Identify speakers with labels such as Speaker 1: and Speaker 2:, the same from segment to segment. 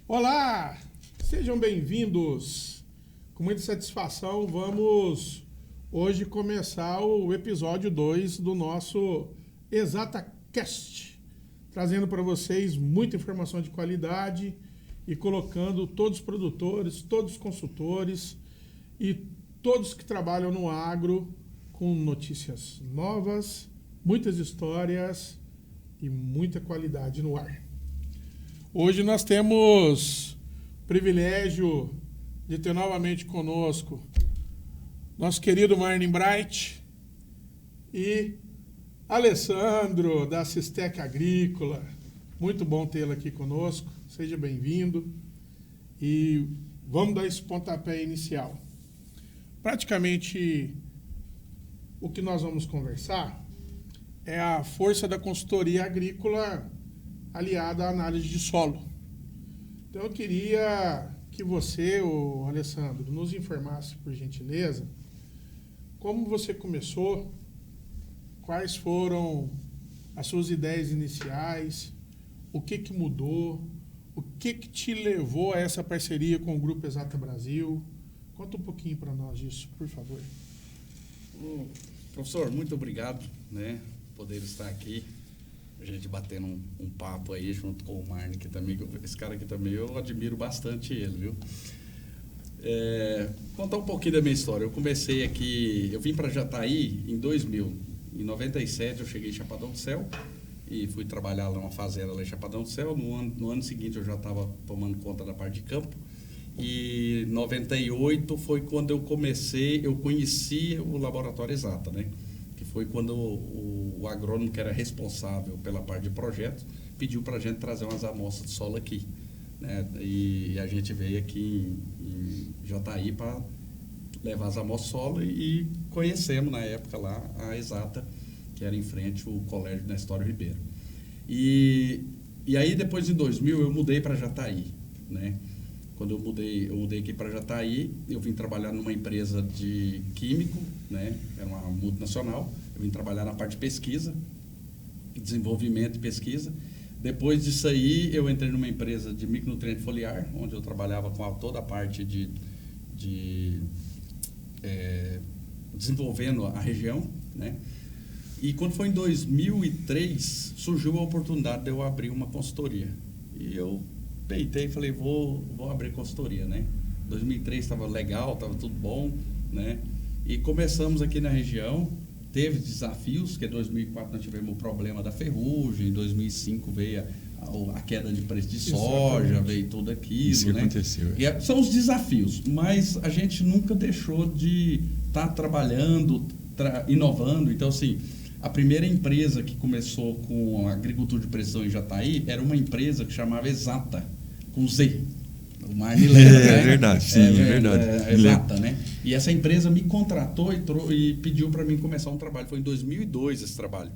Speaker 1: Olá, sejam bem-vindos. Com muita satisfação, vamos hoje começar o episódio 2 do nosso ExataCast, trazendo para vocês muita informação de qualidade e colocando todos os produtores, todos os consultores e todos que trabalham no agro com notícias novas, muitas histórias e muita qualidade no ar. Hoje nós temos o privilégio de ter novamente conosco nosso querido Marlin Bright e Alessandro, da Sistec Agrícola. Muito bom tê-lo aqui conosco. Seja bem-vindo. E vamos dar esse pontapé inicial. Praticamente, o que nós vamos conversar é a força da consultoria agrícola aliada à análise de solo. Então, eu queria que você, Alessandro, nos informasse, por gentileza, como você começou, quais foram as suas ideias iniciais, o que mudou, o que te levou a essa parceria com o Grupo Exata Brasil. Conta um pouquinho para nós disso, por favor.
Speaker 2: Professor, muito obrigado, né, por poder estar aqui, a gente batendo um papo aí junto com o Marlin, que também, esse cara aqui também, eu admiro bastante ele, viu? Contar um pouquinho da minha história. Eu comecei aqui, eu vim para Jataí em 2000. Em 97 eu cheguei em Chapadão do Céu e fui trabalhar lá numa fazenda lá em Chapadão do Céu. No ano seguinte eu já estava tomando conta da parte de campo. E 98 foi quando eu conheci o Laboratório Exata, né? Que foi quando o agrônomo que era responsável pela parte de projetos pediu para a gente trazer umas amostras de solo aqui, né? E a gente veio aqui em Jataí para levar as amostras de solo e conhecemos na época lá a Exata, que era em frente ao Colégio Nestório Ribeiro. E aí depois em 2000 eu mudei para Jataí, né? Quando eu mudei aqui para Jataí, eu vim trabalhar numa empresa de químico, né? Era uma multinacional. Eu vim trabalhar na parte de pesquisa, desenvolvimento e pesquisa. Depois disso aí, eu entrei numa empresa de micronutriente foliar, onde eu trabalhava com toda a parte de desenvolvendo a região, né? E quando foi em 2003, surgiu a oportunidade de eu abrir uma consultoria. E eu peitei e falei, vou abrir consultoria, né? 2003 estava legal, estava tudo bom, né? E começamos aqui na região, teve desafios, que em 2004 nós tivemos o problema da ferrugem, em 2005 veio a queda de preço de soja, exatamente, veio tudo aquilo,
Speaker 3: isso,
Speaker 2: né?
Speaker 3: Aconteceu.
Speaker 2: E são os desafios, mas a gente nunca deixou de estar trabalhando, inovando. Então, assim, a primeira empresa que começou com a agricultura de precisão em Jataí era uma empresa que chamava Exata, com Z. O Marlin lembra, né?
Speaker 3: É verdade, sim, é verdade.
Speaker 2: Exata, né? E essa empresa me contratou e pediu para mim começar um trabalho. Foi em 2002 esse trabalho.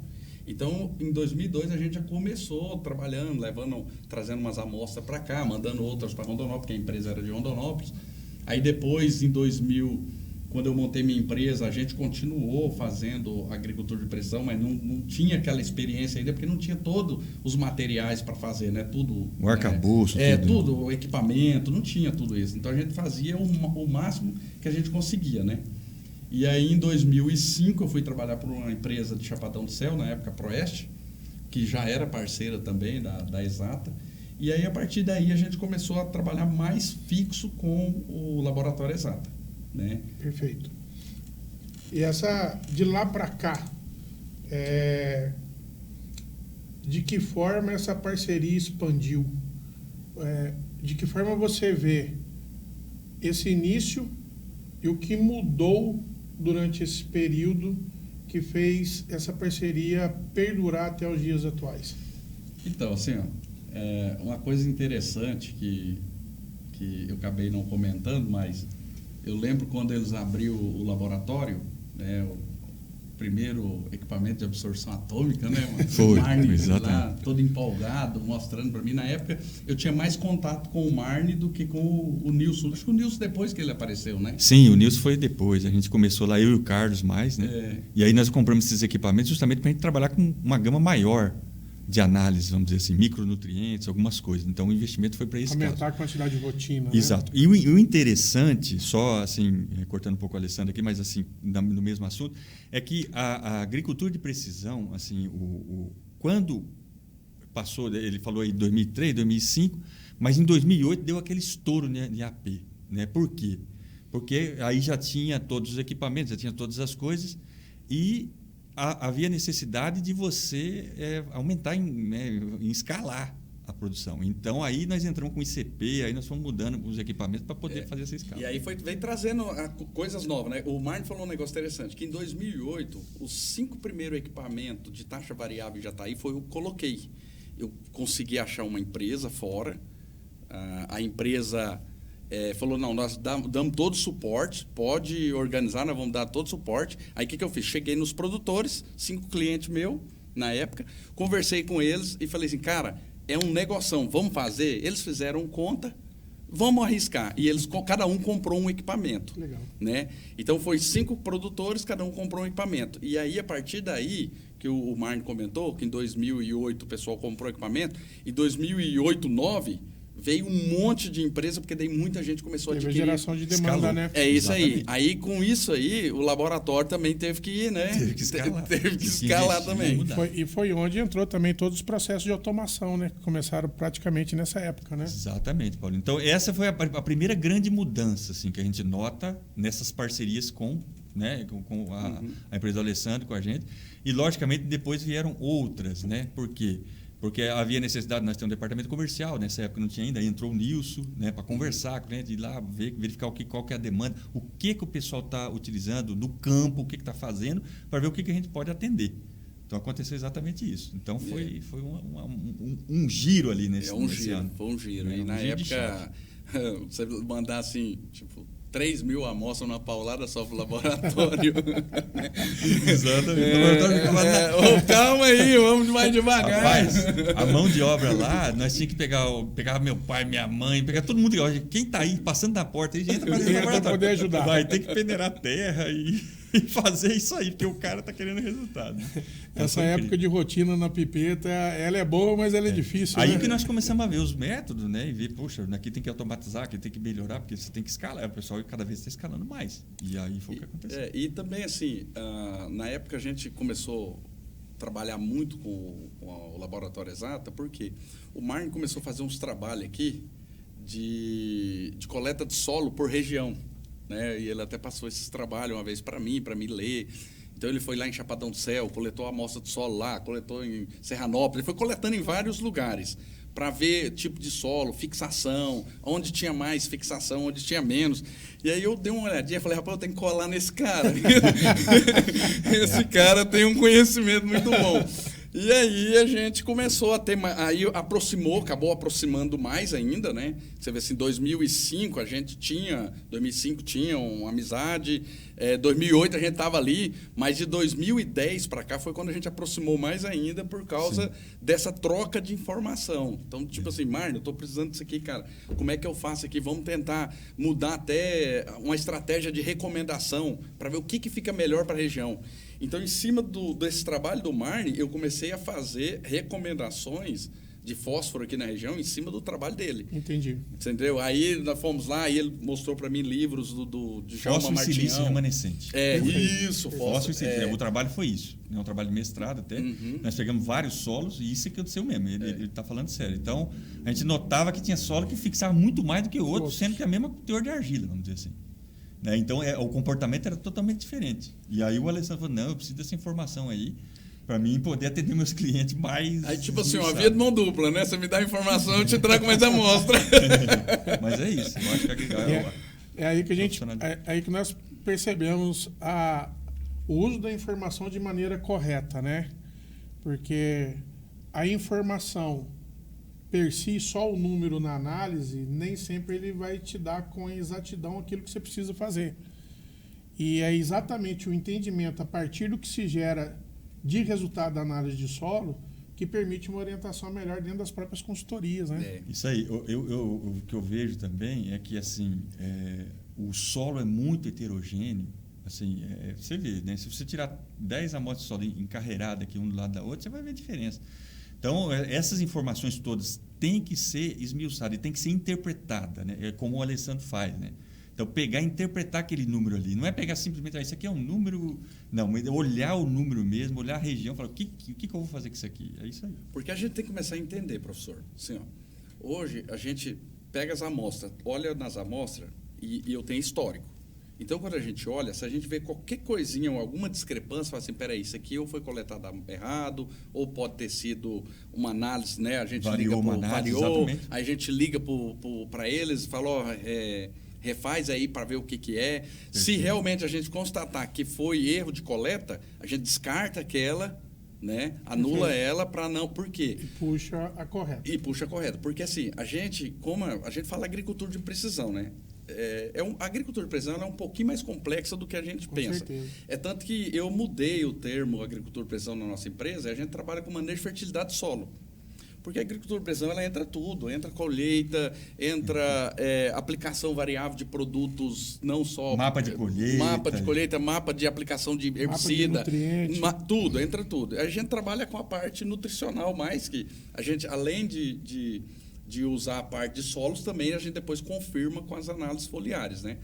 Speaker 2: Então, em 2002 a gente já começou trabalhando, trazendo umas amostras para cá, mandando outras para Rondonópolis, porque a empresa era de Rondonópolis. Aí depois, em 2000, quando eu montei minha empresa, a gente continuou fazendo agricultura de precisão, mas não tinha aquela experiência ainda, porque não tinha todos os materiais para fazer, né? Tudo.
Speaker 3: O arcabouço,
Speaker 2: tudo, o equipamento, não tinha tudo isso. Então a gente fazia o máximo que a gente conseguia, né? E aí em 2005 eu fui trabalhar para uma empresa de Chapadão do Céu, na época Proeste, que já era parceira também da Exata. E aí a partir daí a gente começou a trabalhar mais fixo com o Laboratório Exata, né?
Speaker 1: Perfeito. E essa, de lá para cá, de que forma essa parceria expandiu? De que forma você vê esse início e o que mudou durante esse período que fez essa parceria perdurar até os dias atuais?
Speaker 2: Então, assim, uma coisa interessante que eu acabei não comentando, mas eu lembro quando eles abriram o laboratório, né, o primeiro equipamento de absorção atômica, né?
Speaker 3: Foi,
Speaker 2: o Marlin
Speaker 3: exatamente.
Speaker 2: lá, todo empolgado, mostrando para mim. Na época, eu tinha mais contato com o Marlin do que com o Nilson. Acho que o Nilson depois que ele apareceu, né?
Speaker 3: Sim, o Nilson foi depois. A gente começou lá, eu e o Carlos mais, né? E aí nós compramos esses equipamentos justamente para a gente trabalhar com uma gama maior de análise, vamos dizer assim, micronutrientes, algumas coisas. Então, o investimento foi para esse caso.
Speaker 1: Aumentar a quantidade de rotina.
Speaker 3: Exato.
Speaker 1: Né?
Speaker 3: E o interessante, só assim, cortando um pouco o Alessandro aqui, mas assim, no mesmo assunto, é que a agricultura de precisão, assim, quando passou, ele falou aí 2003, 2005, mas em 2008 deu aquele estouro de AP. Né? Por quê? Porque aí já tinha todos os equipamentos, já tinha todas as coisas e havia necessidade de você aumentar, em escalar a produção. Então, aí nós entramos com ICP, aí nós fomos mudando os equipamentos para poder fazer essa escala.
Speaker 2: E aí veio trazendo coisas novas. Né? O Marne falou um negócio interessante, que em 2008, os 5 primeiros equipamentos de taxa variável em Jataí foi eu coloquei. Eu consegui achar uma empresa fora, a empresa falou, não, nós damos todo o suporte, pode organizar, nós vamos dar todo o suporte. Aí o que eu fiz? Cheguei nos produtores, 5 clientes meus, na época, conversei com eles e falei assim, cara, é um negoção, vamos fazer? Eles fizeram conta, vamos arriscar. E cada um comprou um equipamento.
Speaker 1: Legal.
Speaker 2: Né? Então, foi 5 produtores, cada um comprou um equipamento. E aí, a partir daí, que o Marne comentou, que em 2008 o pessoal comprou equipamento, em 2008, 2009... veio um monte de empresa, porque daí muita gente começou a adquirir.
Speaker 1: Teve geração de demanda,
Speaker 3: escalou.
Speaker 1: né?
Speaker 2: É isso.
Speaker 3: Exatamente.
Speaker 2: Aí, com isso aí, o laboratório também teve que ir, né?
Speaker 3: Teve que escalar.
Speaker 2: Teve que escalar também.
Speaker 1: E foi onde entrou também todos os processos de automação, né? Que começaram praticamente nessa época, né?
Speaker 3: Exatamente, Paulo. Então, essa foi a primeira grande mudança assim, que a gente nota nessas parcerias com a empresa do Alessandro, com a gente. E, logicamente, depois vieram outras, né? Por quê? Porque havia necessidade, nós temos um departamento comercial, nessa época não tinha ainda, entrou o Nilson, né, para conversar com o cliente, ir lá verificar qual que é a demanda, o que o pessoal está utilizando no campo, o que está fazendo, para ver o que a gente pode atender. Então, aconteceu exatamente isso. Então, foi um giro ali nesse ano.
Speaker 2: Foi um giro. E na época, você mandar assim, tipo... 3 mil amostras numa paulada só pro laboratório.
Speaker 3: Exatamente.
Speaker 2: Calma aí, vamos mais devagar.
Speaker 3: Rapaz, a mão de obra lá, nós tínhamos que pegar meu pai, minha mãe, pegar todo mundo. Quem está aí, passando na porta, a gente entra
Speaker 1: para poder ajudar.
Speaker 3: Vai ter que peneirar a terra e fazer isso aí, porque o cara está querendo resultado.
Speaker 1: Essa época de rotina na pipeta, ela é boa, mas ela é difícil.
Speaker 3: Aí
Speaker 1: né?
Speaker 3: que nós começamos a ver os métodos, né? E ver, poxa, aqui tem que automatizar, aqui tem que melhorar, porque você tem que escalar. O pessoal cada vez está escalando mais. E aí foi o que aconteceu.
Speaker 2: E também, assim, na época a gente começou a trabalhar muito com o Laboratório Exata, porque o Marne começou a fazer uns trabalhos aqui de coleta de solo por região. Né? E ele até passou esses trabalhos uma vez para mim ler. Então, ele foi lá em Chapadão do Céu, coletou a amostra de solo lá, coletou em Serranópolis, ele foi coletando em vários lugares para ver tipo de solo, fixação, onde tinha mais fixação, onde tinha menos. E aí eu dei uma olhadinha e falei, rapaz, eu tenho que colar nesse cara. Esse cara tem um conhecimento muito bom. E aí a gente começou a ter, aí acabou aproximando mais ainda, né? Você vê assim, 2005 tinha uma amizade, 2008 a gente estava ali, mas de 2010 para cá foi quando a gente aproximou mais ainda por causa dessa troca de informação. Então, tipo assim, Marne, eu estou precisando disso aqui, cara, como é que eu faço aqui? Vamos tentar mudar até uma estratégia de recomendação para ver o que fica melhor para a região. Então, em cima desse trabalho do Marne, eu comecei a fazer recomendações de fósforo aqui na região em cima do trabalho dele.
Speaker 1: Entendi.
Speaker 2: Você entendeu? Aí nós fomos lá e ele mostrou para mim livros de Djalma Martinhão.
Speaker 3: Silício remanescente.
Speaker 2: Isso,
Speaker 3: fósforo e silício. O trabalho foi isso. É um trabalho de mestrado até. Nós pegamos vários solos e isso é que aconteceu mesmo. Ele está falando sério. Então, a gente notava que tinha solo que fixava muito mais do que outro, sendo que é a mesma teor de argila, vamos dizer assim. Né? Então, o comportamento era totalmente diferente. E aí o Alessandro falou, não, eu preciso dessa informação aí para mim poder atender meus clientes mais...
Speaker 2: Aí, tipo assim, uma via de mão dupla, né? Você me dá a informação, eu te trago mais amostra.
Speaker 3: Mas é isso. Eu acho que
Speaker 1: é aí que aí que nós percebemos o uso da informação de maneira correta, né? Porque a informação per si, só o número na análise, nem sempre ele vai te dar com exatidão aquilo que você precisa fazer. E é exatamente o entendimento a partir do que se gera de resultado da análise de solo que permite uma orientação melhor dentro das próprias consultorias, né?
Speaker 3: Isso aí. O que eu vejo também é que assim, o solo é muito heterogêneo. Assim, você vê, né? Se você tirar 10 amostras de solo encarreiradas aqui um do lado da outra, você vai ver a diferença. Então, essas informações todas têm que ser esmiuçadas e têm que ser interpretadas, né? É como o Alessandro faz, né? Então, pegar e interpretar aquele número ali. Não é pegar simplesmente, isso aqui é um número... Não, mas olhar o número mesmo, olhar a região, falar, o que eu vou fazer com isso aqui? É isso aí.
Speaker 2: Porque a gente tem que começar a entender, professor. Assim, ó, hoje, a gente pega as amostras, olha nas amostras e eu tenho histórico. Então, quando a gente olha, se a gente vê qualquer coisinha, alguma discrepância, fala assim, peraí, isso aqui ou foi coletado errado, ou pode ter sido uma análise, né? A gente
Speaker 3: Variou uma análise, exatamente.
Speaker 2: aí a gente liga para eles e fala, ó, refaz aí para ver o que é. Perfeito. Se realmente a gente constatar que foi erro de coleta, a gente descarta aquela, né? Anula ela para não... Por quê?
Speaker 1: E puxa a correta.
Speaker 2: Porque assim, a gente fala agricultura de precisão, né? A agricultura de precisão é um pouquinho mais complexa do que a gente pensa.
Speaker 1: Certeza.
Speaker 2: É tanto que eu mudei o termo agricultura de precisão na nossa empresa e a gente trabalha com manejo de fertilidade do solo. Porque a agricultura de precisão, ela entra tudo, entra colheita, entra aplicação variável de produtos, não só...
Speaker 3: Mapa de colheita.
Speaker 2: Mapa de aplicação de herbicida.
Speaker 1: Mapa de nutriente.
Speaker 2: Tudo, entra tudo. A gente trabalha com a parte nutricional mais, que a gente, além de usar a parte de solos, também a gente depois confirma com as análises foliares, né?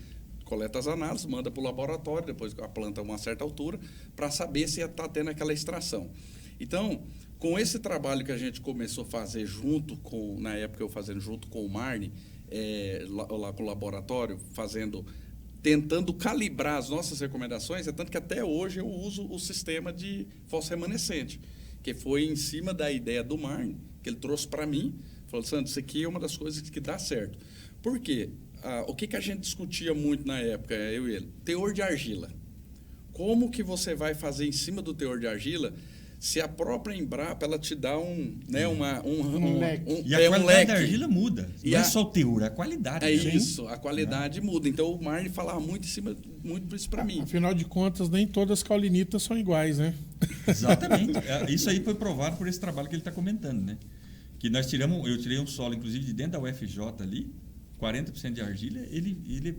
Speaker 2: Coleta as análises, manda para o laboratório, depois a planta a uma certa altura, para saber se está tendo aquela extração. Então, com esse trabalho que a gente começou a fazer na época eu fazendo junto com o Marne, lá com o laboratório, tentando calibrar as nossas recomendações, é tanto que até hoje eu uso o sistema de fosforremanescente, que foi em cima da ideia do Marne, que ele trouxe para mim, falou, Sandro, isso aqui é uma das coisas que dá certo. Por quê? O que a gente discutia muito na época, eu e ele? Teor de argila. Como que você vai fazer em cima do teor de argila se a própria Embrapa ela te dá um leque?
Speaker 3: E a qualidade da argila muda. Não é só o teor, a qualidade.
Speaker 2: Isso, a qualidade muda. Então, o Marne falava muito isso para mim.
Speaker 1: Afinal de contas, nem todas as caulinitas são iguais, né?
Speaker 3: Exatamente. Isso aí foi provado por esse trabalho que ele está comentando, né? Que eu tirei um solo, inclusive, de dentro da UFJ ali, 40% de argila, ele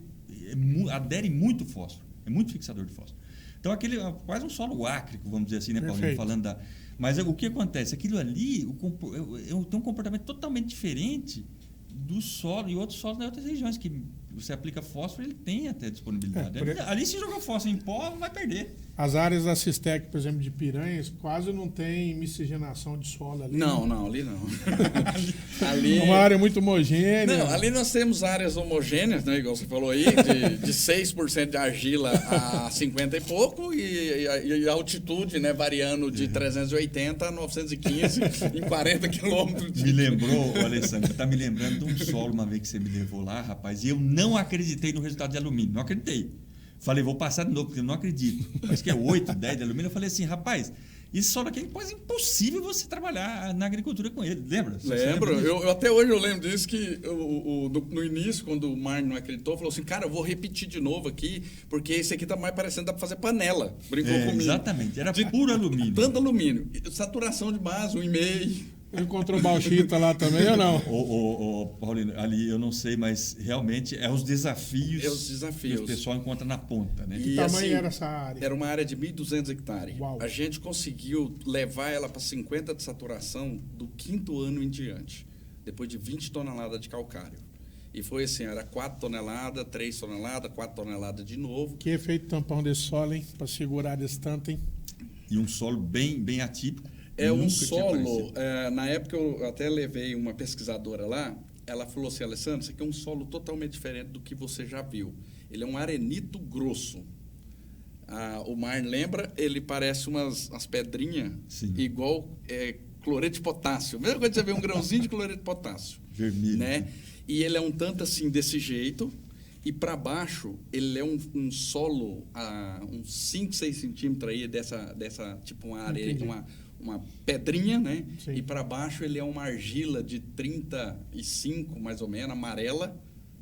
Speaker 3: adere muito fósforo, é muito fixador de fósforo. Então, aquele é quase um solo ácrico, vamos dizer assim, né, Paulinho? Falando Mas o que acontece? Aquilo ali tem um comportamento totalmente diferente do solo e outros solos em outras regiões, que você aplica fósforo, ele tem até disponibilidade. Ali, se jogar fósforo em pó, vai perder.
Speaker 1: As áreas da Sistec, por exemplo, de Piranhas, quase não tem miscigenação de solo ali.
Speaker 2: Não, ali não. Ali...
Speaker 1: É uma área muito homogênea.
Speaker 2: Não, ali nós temos áreas homogêneas, né, igual você falou aí, de 6% de argila a 50 e pouco, e a altitude, né, variando de 380 a 915 em 40 quilômetros.
Speaker 3: Me lembrou, Alessandro, está me lembrando de um solo uma vez que você me levou lá, rapaz, e eu não acreditei no resultado de alumínio, não acreditei. Falei, vou passar de novo, porque eu não acredito. Mas que é 8, 10 de alumínio. Eu falei assim, rapaz, esse solo aqui é quase impossível você trabalhar na agricultura com ele. Lembra?
Speaker 2: Lembro. Eu até hoje eu lembro disso, que no início, quando o Marne não acreditou, falou assim, cara, eu vou repetir de novo aqui, porque esse aqui tá mais parecendo, dá para fazer panela. Brincou comigo.
Speaker 3: Exatamente, era puro alumínio.
Speaker 2: Tanto alumínio. Saturação de base, 1,5.
Speaker 1: Encontrou bauxita lá também ou não?
Speaker 3: Paulinho, ali eu não sei, mas realmente é os desafios, que o pessoal encontra na ponta, né?
Speaker 1: Que tamanho era essa área?
Speaker 2: Era uma área de 1.200 hectares.
Speaker 1: Uau.
Speaker 2: A gente conseguiu levar ela para 50 de saturação do 5º ano em diante, depois de 20 toneladas de calcário. E foi assim, era 4 toneladas, 3 toneladas, 4 toneladas de novo.
Speaker 1: Que efeito tampão desse solo, hein? Para segurar esse tanto, hein?
Speaker 3: E um solo bem, bem atípico.
Speaker 2: É um solo, na época eu até levei uma pesquisadora lá, ela falou assim, Alessandro, isso aqui é um solo totalmente diferente do que você já viu. Ele é um arenito grosso. O Marne lembra, ele parece umas pedrinhas, igual cloreto de potássio. Mesmo quando você vê um grãozinho de cloreto de potássio.
Speaker 3: Vermelho.
Speaker 2: Né? E ele é um tanto assim, desse jeito, e para baixo ele é um solo, uns 5, 6 centímetros aí dessa tipo uma areia, uma pedrinha, né? Sim. E para baixo ele é uma argila de 35, mais ou menos, amarela,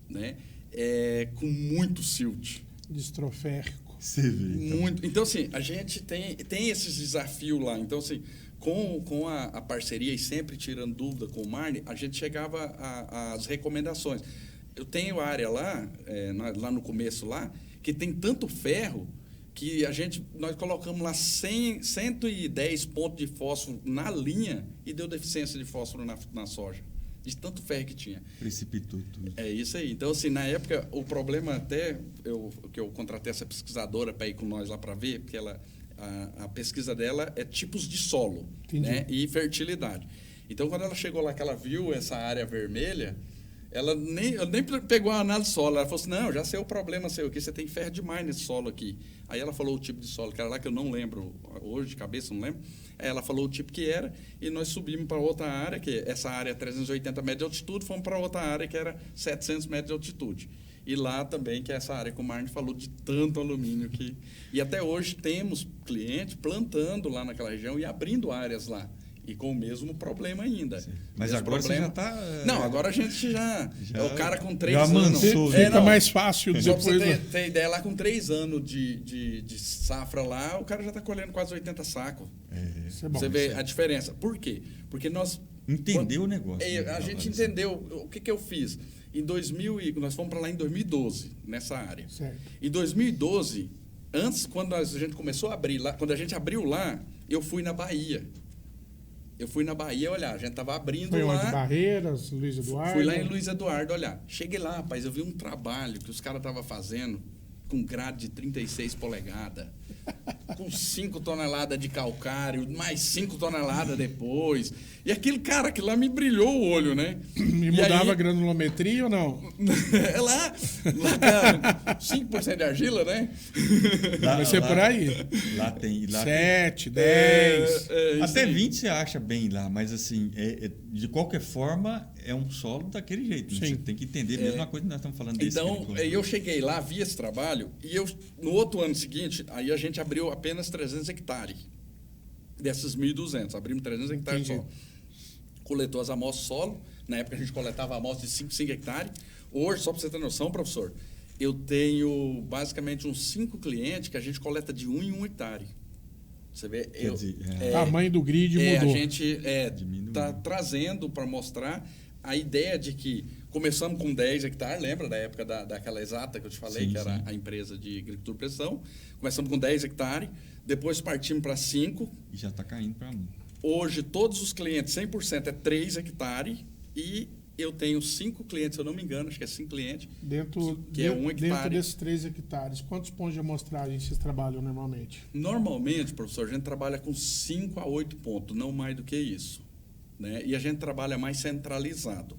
Speaker 2: né? Com muito silt.
Speaker 1: Distroférrico.
Speaker 3: Você vê, então.
Speaker 2: Muito. Então, assim, a gente tem esses desafios lá. Então, assim, com a parceria e sempre tirando dúvida com o Marne, a gente chegava às recomendações. Eu tenho área lá, lá no começo lá, que tem tanto ferro que nós colocamos lá 110 pontos de fósforo na linha e deu deficiência de fósforo na soja, de tanto ferro que tinha.
Speaker 3: Precipitou tudo.
Speaker 2: É isso aí. Então, assim, na época, o problema até, que eu contratei essa pesquisadora para ir com nós lá para ver, porque a pesquisa dela é tipos de solo, né, e fertilidade. Então, quando ela chegou lá, que ela viu essa área vermelha, ela nem pegou a análise de solo. Ela falou assim, não, já sei o problema seu aqui, você tem ferro demais nesse solo aqui. Aí ela falou o tipo de solo que era lá, que eu não lembro hoje, de cabeça, não lembro. Aí ela falou o tipo que era, e nós subimos para outra área, que essa área é 380 metros de altitude, fomos para outra área que era 700 metros de altitude. E lá também, que é essa área que o Marne falou de tanto alumínio que... E até hoje temos clientes plantando lá naquela região e abrindo áreas lá. E com o mesmo problema ainda.
Speaker 3: Sim. Mas agora você já está...
Speaker 2: Não, agora a gente já é o cara com 3
Speaker 3: já
Speaker 2: anos.
Speaker 1: Fica mais fácil
Speaker 2: Só
Speaker 1: depois...
Speaker 2: para você ter ideia, lá com 3 anos de safra lá, o cara já está colhendo quase 80 sacos.
Speaker 1: Isso é bom,
Speaker 2: você vê a diferença. Por quê? Porque nós...
Speaker 3: Entendeu o negócio.
Speaker 2: A gente entendeu. O que eu fiz? Em 2000, nós fomos para lá em 2012, nessa área.
Speaker 1: Certo.
Speaker 2: Em 2012, antes, quando a gente começou a abrir lá, quando a gente abriu lá, eu fui na Bahia. Eu fui na Bahia olhar, a gente estava abrindo
Speaker 1: Foi
Speaker 2: lá.
Speaker 1: Onde? Barreiras, Luiz Eduardo?
Speaker 2: Fui lá em Luiz Eduardo olhar. Cheguei lá, rapaz, eu vi um trabalho que os caras estavam fazendo com grade de 36 polegadas, com 5 toneladas de calcário, mais 5 toneladas depois. E aquele cara que lá me brilhou o olho, né?
Speaker 1: E mudava a granulometria ou não?
Speaker 2: É lá cara, 5% de argila, né?
Speaker 1: Vai ser por aí.
Speaker 3: Lá tem...
Speaker 1: 7, 10...
Speaker 3: até 20 você acha bem lá, mas assim, de qualquer forma, é um solo daquele jeito. Né? Você tem que entender a mesma coisa que nós estamos falando desse.
Speaker 2: Então, eu cheguei lá, vi esse trabalho, e no outro ano seguinte, aí a gente abriu apenas 300 hectares desses 1.200. Abrimos 300 hectares só. Coletou as amostras solo. Na época a gente coletava amostras de 5 hectares. Hoje, só para você ter noção, professor, eu tenho basicamente uns 5 clientes que a gente coleta de 1 em 1 hectare. Você vê?
Speaker 1: O tamanho do grid mudou.
Speaker 2: A gente está trazendo para mostrar a ideia de que começamos com 10 hectares, lembra da época daquela exata que eu te falei, que era a empresa de agricultura e pressão? Começamos com 10 hectares, depois partimos para 5.
Speaker 3: E já está caindo para 1.
Speaker 2: Hoje, todos os clientes, 100% é 3 hectares, e eu tenho 5 clientes, se eu não me engano, acho que é 5 clientes, que é 1 hectare.
Speaker 1: Dentro desses 3 hectares, quantos pontos de amostragem vocês trabalham normalmente?
Speaker 2: Normalmente, professor, a gente trabalha com 5 a 8 pontos, não mais do que isso. Né? E a gente trabalha mais centralizado.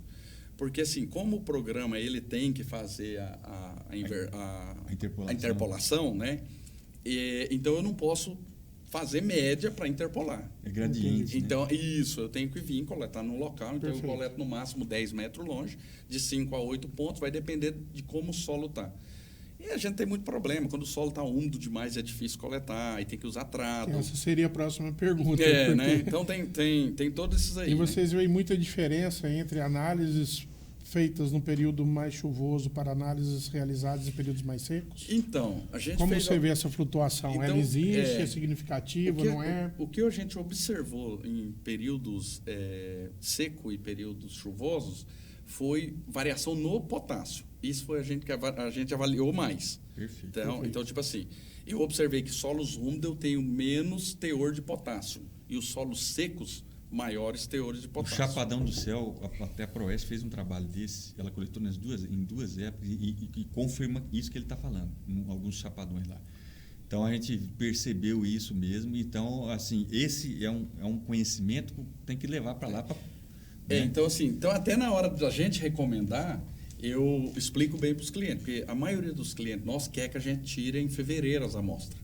Speaker 2: Porque, assim, como o programa ele tem que fazer a interpolação, né? Então, eu não posso fazer média para interpolar.
Speaker 3: É gradiente.
Speaker 2: Então, isso, eu tenho que vir coletar no local. Então, eu coleto no máximo 10 metros longe, de 5 a 8 pontos, vai depender de como o solo está. E a gente tem muito problema. Quando o solo está úmido demais, é difícil coletar, aí tem que usar trado.
Speaker 1: Essa seria a próxima pergunta.
Speaker 2: Né? Então, tem todos esses aí.
Speaker 1: E vocês veem muita diferença entre análises feitas no período mais chuvoso para análises realizadas em períodos mais secos?
Speaker 2: Então, a gente
Speaker 1: Como você vê essa flutuação?
Speaker 2: Então,
Speaker 1: ela existe? É significativa? Não é?
Speaker 2: O que a gente observou em períodos seco e períodos chuvosos foi variação no potássio. Isso foi a gente avaliou mais.
Speaker 3: Perfeito.
Speaker 2: Então, tipo assim, eu observei que solos úmidos eu tenho menos teor de potássio e os solos secos maiores teores de potássio.
Speaker 3: O Chapadão do Céu, até a Proes fez um trabalho desse, ela coletou em duas épocas e confirma isso que ele está falando, em alguns chapadões lá. Então, a gente percebeu isso mesmo. Então, assim, esse é um conhecimento que tem que levar para lá.
Speaker 2: Então, assim, até na hora da gente recomendar, eu explico bem para os clientes, porque a maioria dos clientes nossos quer que a gente tire em fevereiro as amostras.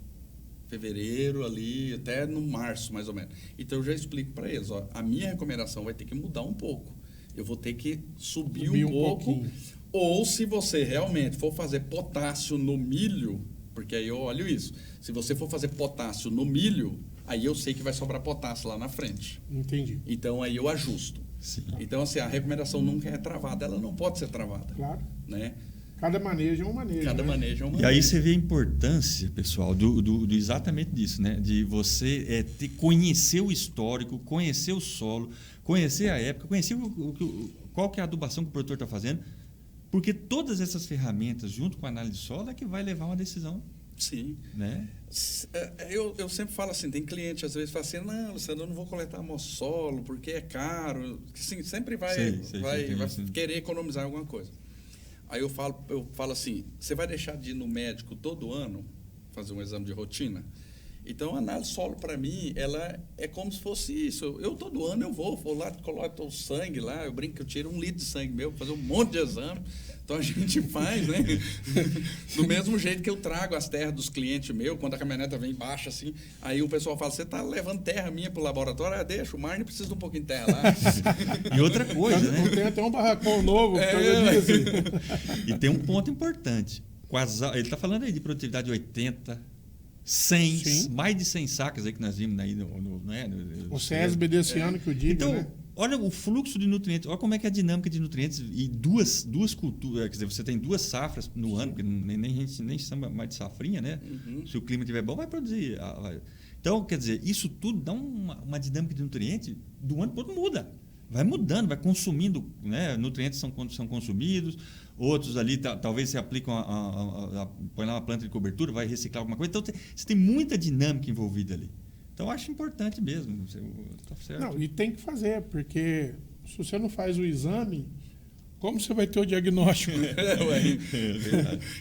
Speaker 2: Fevereiro ali, até no março, mais ou menos. Então, eu já explico para eles, a minha recomendação vai ter que mudar um pouco. Eu vou ter que subir um pouco. Pouquinho. Ou, se você realmente for fazer potássio no milho, porque aí eu olho isso. Se você for fazer potássio no milho, aí eu sei que vai sobrar potássio lá na frente.
Speaker 1: Entendi.
Speaker 2: Então, aí eu ajusto.
Speaker 3: Sim.
Speaker 2: Então, assim, a recomendação nunca é travada. Ela não pode ser travada.
Speaker 1: Claro.
Speaker 2: Né?
Speaker 1: Cada manejo é um manejo.
Speaker 2: Cada manejo é um manejo.
Speaker 3: E aí você vê a importância, pessoal, do exatamente disso, né? De você conhecer o histórico, conhecer o solo, conhecer a época, conhecer qual que é a adubação que o produtor está fazendo, porque todas essas ferramentas, junto com a análise de solo, é que vai levar uma decisão
Speaker 2: Sim.
Speaker 3: Né?
Speaker 2: Eu sempre falo assim, tem cliente às vezes fala assim, não, Luciano, eu não vou coletar amostra solo porque é caro. Assim, sempre vai querer economizar alguma coisa. Aí eu falo assim, você vai deixar de ir no médico todo ano fazer um exame de rotina? Então, a análise solo, para mim, ela é como se fosse isso. Eu todo ano eu vou lá, coloco o sangue lá, eu brinco que eu tiro 1 litro de sangue meu, fazer um monte de exame. Então, a gente faz, né? Do mesmo jeito que eu trago as terras dos clientes meus, quando a caminhoneta vem baixa, assim, aí o pessoal fala, você está levando terra minha para o laboratório? Ah, deixa, o Marne precisa de um pouquinho de terra lá.
Speaker 3: E outra coisa, né?
Speaker 1: Tem até um barracão novo, por causa disso.
Speaker 3: E tem um ponto importante. Ele está falando aí de produtividade de 80, 100,
Speaker 1: Sim.
Speaker 3: mais de 100 sacas aí que nós vimos aí
Speaker 1: o CESB desse ano que eu digo,
Speaker 3: então,
Speaker 1: né?
Speaker 3: olha o fluxo de nutrientes, olha como é que é a dinâmica de nutrientes e duas culturas, quer dizer, você tem 2 safras no ano, porque a gente nem chama mais de safrinha, né?
Speaker 2: Uhum.
Speaker 3: Se o clima estiver bom, vai produzir. Então, quer dizer, isso tudo dá uma dinâmica de nutrientes, do ano todo muda. Vai mudando, vai consumindo, né? Nutrientes são consumidos, outros ali talvez se aplicam põe lá uma planta de cobertura, vai reciclar alguma coisa. Então, você tem muita dinâmica envolvida ali. Então, eu acho importante mesmo. Tá certo.
Speaker 1: Não, e tem que fazer, porque se você não faz o exame, como você vai ter o diagnóstico?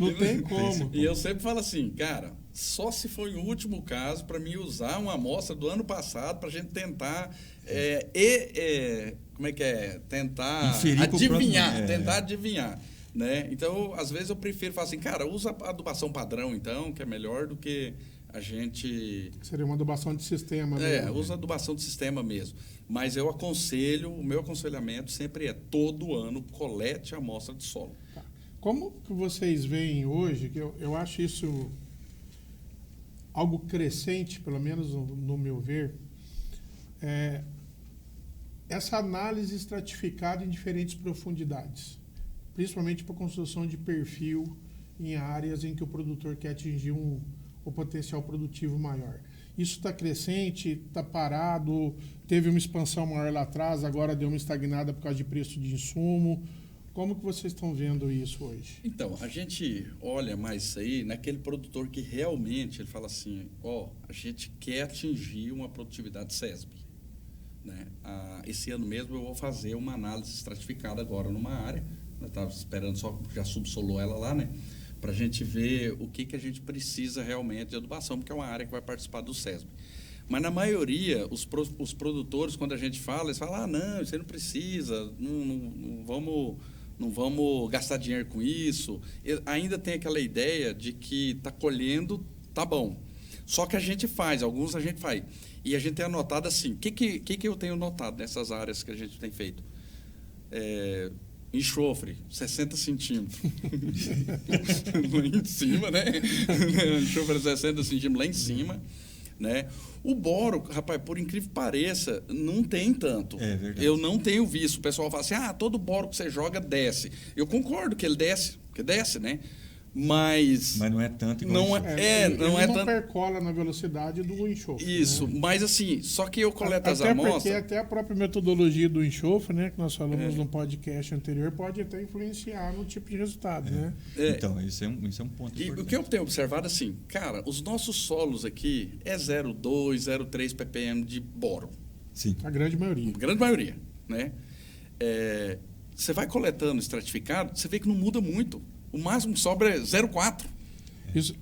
Speaker 1: Não tem como.
Speaker 2: E eu sempre falo assim, cara, só se foi o último caso para mim usar uma amostra do ano passado para a gente tentar como é que é? Tentar
Speaker 3: inferir
Speaker 2: adivinhar, tentar adivinhar. Né? Então, às vezes eu prefiro falar assim, cara, usa a adubação padrão, então, que é melhor do que a gente...
Speaker 1: Seria uma adubação de sistema. Mesmo.
Speaker 2: Usa adubação de sistema mesmo. Mas eu aconselho, o meu aconselhamento sempre é, todo ano, colete a amostra de solo.
Speaker 1: Tá. Como que vocês veem hoje, que eu acho isso algo crescente, pelo menos no meu ver, essa análise estratificada em diferentes profundidades, principalmente para a construção de perfil em áreas em que o produtor quer atingir o potencial produtivo maior. Isso está crescente, está parado, teve uma expansão maior lá atrás, agora deu uma estagnada por causa de preço de insumo. Como que vocês estão vendo isso hoje?
Speaker 2: Então, a gente olha mais isso aí naquele produtor que realmente ele fala assim, a gente quer atingir uma produtividade CESB. Né? Esse ano mesmo eu vou fazer uma análise estratificada agora numa área, eu estava esperando só, já subsolou ela lá, né? Para a gente ver o que a gente precisa realmente de adubação, porque é uma área que vai participar do CESB. Mas, na maioria, os produtores, quando a gente fala, eles falam, não, você não precisa, não vamos gastar dinheiro com isso. Ainda tem aquela ideia de que está colhendo, tá bom. Só que a gente faz, alguns a gente faz. E a gente tem anotado assim, o que eu tenho notado nessas áreas que a gente tem feito? Enxofre, 60 centímetros. Lá em cima, né? Enxofre 60 centímetros lá em cima. Né? O boro, rapaz, por incrível que pareça, não tem tanto.
Speaker 3: É verdade.
Speaker 2: Eu não tenho visto. O pessoal fala assim, todo boro que você joga desce. Eu concordo que ele desce, porque desce, né? Mas
Speaker 3: não é tanto igual
Speaker 1: não
Speaker 2: tanto.
Speaker 1: percola na velocidade do enxofre.
Speaker 2: Isso, né? Mas assim, só que eu coleto as amostras...
Speaker 1: Porque até a própria metodologia do enxofre, né, que nós falamos no podcast anterior, pode até influenciar no tipo de resultado, né?
Speaker 3: Então, isso é um ponto importante.
Speaker 2: O que eu tenho observado, assim, cara, os nossos solos aqui é 0,2, 0,3 ppm de boro.
Speaker 3: Sim.
Speaker 1: A grande maioria.
Speaker 2: A grande maioria, né? Você vai coletando estratificado, você vê que não muda muito. O máximo que sobra é 0,4.
Speaker 1: Isso.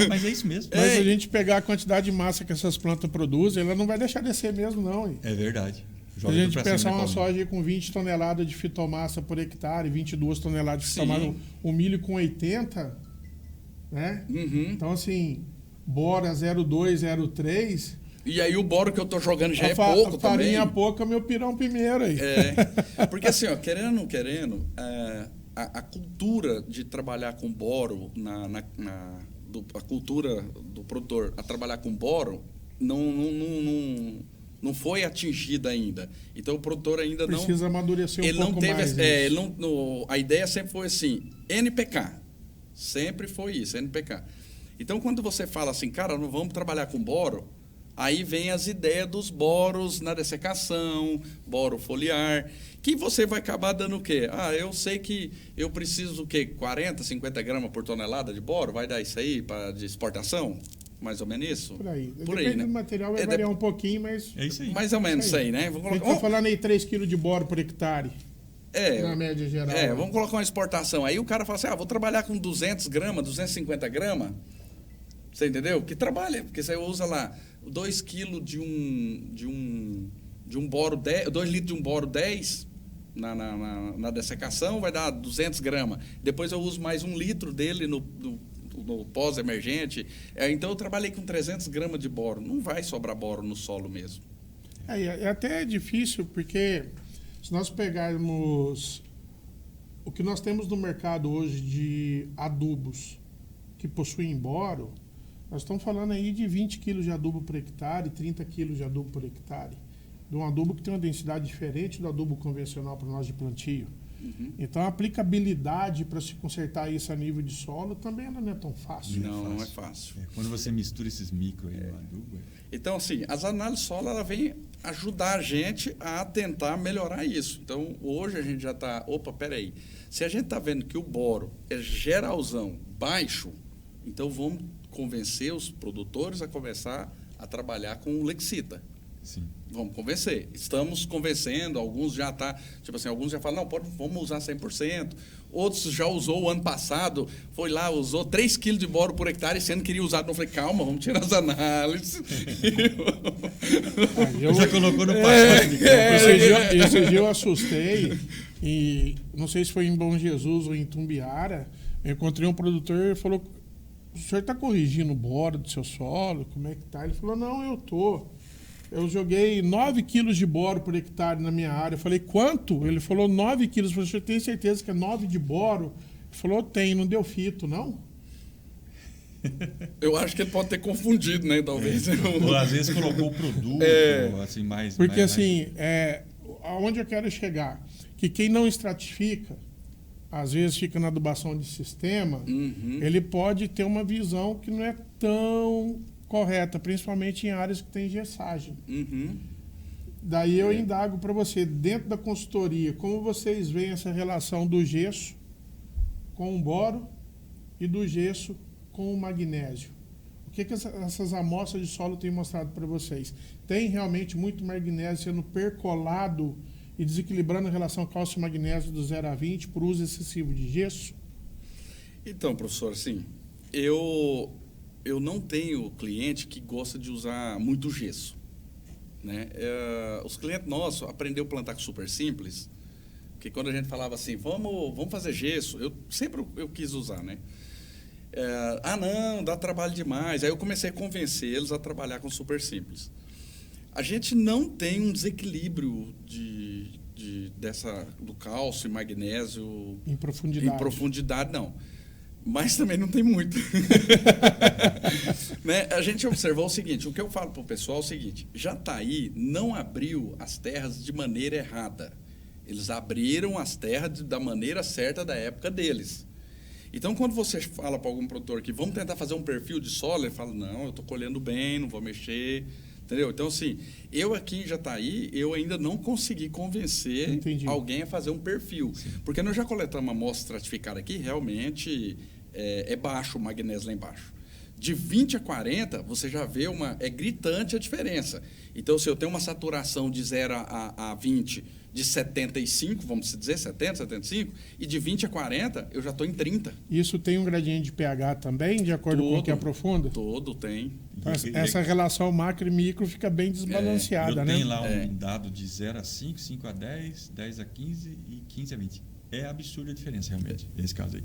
Speaker 3: Mas é isso mesmo.
Speaker 1: Mas se a gente pegar a quantidade de massa que essas plantas produzem, ela não vai deixar descer mesmo, não. Hein?
Speaker 3: É verdade.
Speaker 1: Se a gente pensar uma soja com 20 toneladas de fitomassa por hectare, 22 toneladas de fitomassa, o milho com 80, né?
Speaker 2: Uhum.
Speaker 1: Então, assim, bora 0,2, 0,3...
Speaker 2: E aí o boro que eu estou jogando já é pouco também.
Speaker 1: Farinha pouca, meu pirão primeiro aí.
Speaker 2: Porque assim, querendo ou não querendo, a cultura de trabalhar com boro, a cultura do produtor a trabalhar com boro não foi atingida ainda. Então o produtor ainda
Speaker 1: precisa amadurecer um pouco mais.
Speaker 2: A ideia sempre foi assim, NPK. Sempre foi isso, NPK. Então quando você fala assim, cara, não vamos trabalhar com boro, aí vem as ideias dos boros na dessecação, boro foliar. Que você vai acabar dando o quê? Eu sei que eu preciso o quê? 40, 50 gramas por tonelada de boro? Vai dar isso aí de exportação? Mais ou menos isso?
Speaker 1: Por aí.
Speaker 2: Por
Speaker 1: Depende
Speaker 2: aí, né?
Speaker 1: do material, vai variar um pouquinho, mas...
Speaker 3: É isso aí.
Speaker 2: Mais ou menos
Speaker 1: Isso
Speaker 2: isso
Speaker 1: aí.
Speaker 2: aí, né? Vamos
Speaker 1: A gente
Speaker 2: colocar...
Speaker 1: tá falando aí 3 kg de boro por hectare, na média geral.
Speaker 2: vamos colocar uma exportação. Aí o cara fala assim, vou trabalhar com 200 gramas, 250 gramas. Você entendeu? Que trabalha, porque você usa lá 2 kg de um boro 10, 2 litros de um boro 10 na dessecação, vai dar 200 gramas. Depois eu uso mais 1 litro dele no pós-emergente. Então eu trabalhei com 300 gramas de boro. Não vai sobrar boro no solo mesmo.
Speaker 1: É até difícil, porque se nós pegarmos o que nós temos no mercado hoje de adubos que possuem boro, nós estamos falando aí de 20 quilos de adubo por hectare, 30 quilos de adubo por hectare. De um adubo que tem uma densidade diferente do adubo convencional para nós de plantio.
Speaker 2: Uhum.
Speaker 1: Então, a aplicabilidade para se consertar isso a nível de solo também não é tão fácil.
Speaker 2: Não é fácil.
Speaker 3: Quando você mistura esses micro aí no adubo...
Speaker 2: Então, assim, as análises solo, ela vem ajudar a gente a tentar melhorar isso. Então, hoje a gente já está... Opa, peraí. Se a gente está vendo que o boro é geralzão baixo, então vamos convencer os produtores a começar a trabalhar com o Lexita.
Speaker 3: Sim.
Speaker 2: Vamos convencer. Estamos convencendo, alguns já alguns já falam, vamos usar 100%. Outros já usou o ano passado, foi lá, usou 3 quilos de boro por hectare, sendo que queria usar. Não falei, calma, vamos tirar as análises.
Speaker 3: Já colocou no pacote.
Speaker 1: Esse dia eu assustei, e não sei se foi em Bom Jesus ou em Tumbiara, eu encontrei um produtor e falou, o senhor está corrigindo o boro do seu solo? Como é que tá? Ele falou, não, eu tô. Eu joguei 9 quilos de boro por hectare na minha área. Eu falei, quanto? Ele falou 9 quilos. Eu falei, você tem certeza que é 9 de boro? Ele falou, tem, não deu fito, não?
Speaker 2: Eu acho que ele pode ter confundido, né? Talvez.
Speaker 3: Ou às vezes colocou o produto, assim, mais...
Speaker 1: Porque,
Speaker 3: mais,
Speaker 1: assim, aonde eu quero chegar? Que quem não estratifica, às vezes fica na adubação de sistema, ele pode ter uma visão que não é tão correta, principalmente em áreas que tem gessagem. Daí eu indago para você, dentro da consultoria, como vocês veem essa relação do gesso com o boro e do gesso com o magnésio? O que essas amostras de solo têm mostrado para vocês? Tem realmente muito magnésio sendo percolado e desequilibrando a relação cálcio-magnésio do 0 a 20 por uso excessivo de gesso?
Speaker 2: Então, professor, assim, eu não tenho cliente que gosta de usar muito gesso, né? Os clientes nossos aprenderam a plantar com super simples, porque quando a gente falava assim, vamos fazer gesso, eu sempre quis usar, né? Não, dá trabalho demais. Aí eu comecei a convencer eles a trabalhar com super simples. A gente não tem um desequilíbrio do cálcio e magnésio
Speaker 1: em profundidade,
Speaker 2: não. Mas também não tem muito. Né? A gente observou o seguinte, o que eu falo para o pessoal é o seguinte, Jataí não abriu as terras de maneira errada. Eles abriram as terras da maneira certa da época deles. Então, quando você fala para algum produtor que vamos tentar fazer um perfil de solo, ele fala, não, eu estou colhendo bem, não vou mexer, entendeu? Então, assim, eu aqui em Jataí, eu ainda não consegui convencer alguém a fazer um perfil. Sim. Porque nós já coletamos uma amostra estratificada aqui, realmente é baixo o magnésio lá embaixo. De 20 a 40, você já vê é gritante a diferença. Então, se eu tenho uma saturação de 0 a 20 de 75, vamos dizer, 70, 75, e de 20 a 40, eu já estou em 30.
Speaker 1: Isso tem um gradiente de pH também, de acordo com o que aprofunda?
Speaker 2: Todo tem.
Speaker 1: Então, essa relação macro e micro fica bem desbalanceada, né?
Speaker 3: Tem lá um dado de 0 a 5, 5 a 10, 10 a 15 e 15 a 20. É absurda a diferença, realmente, nesse caso aí.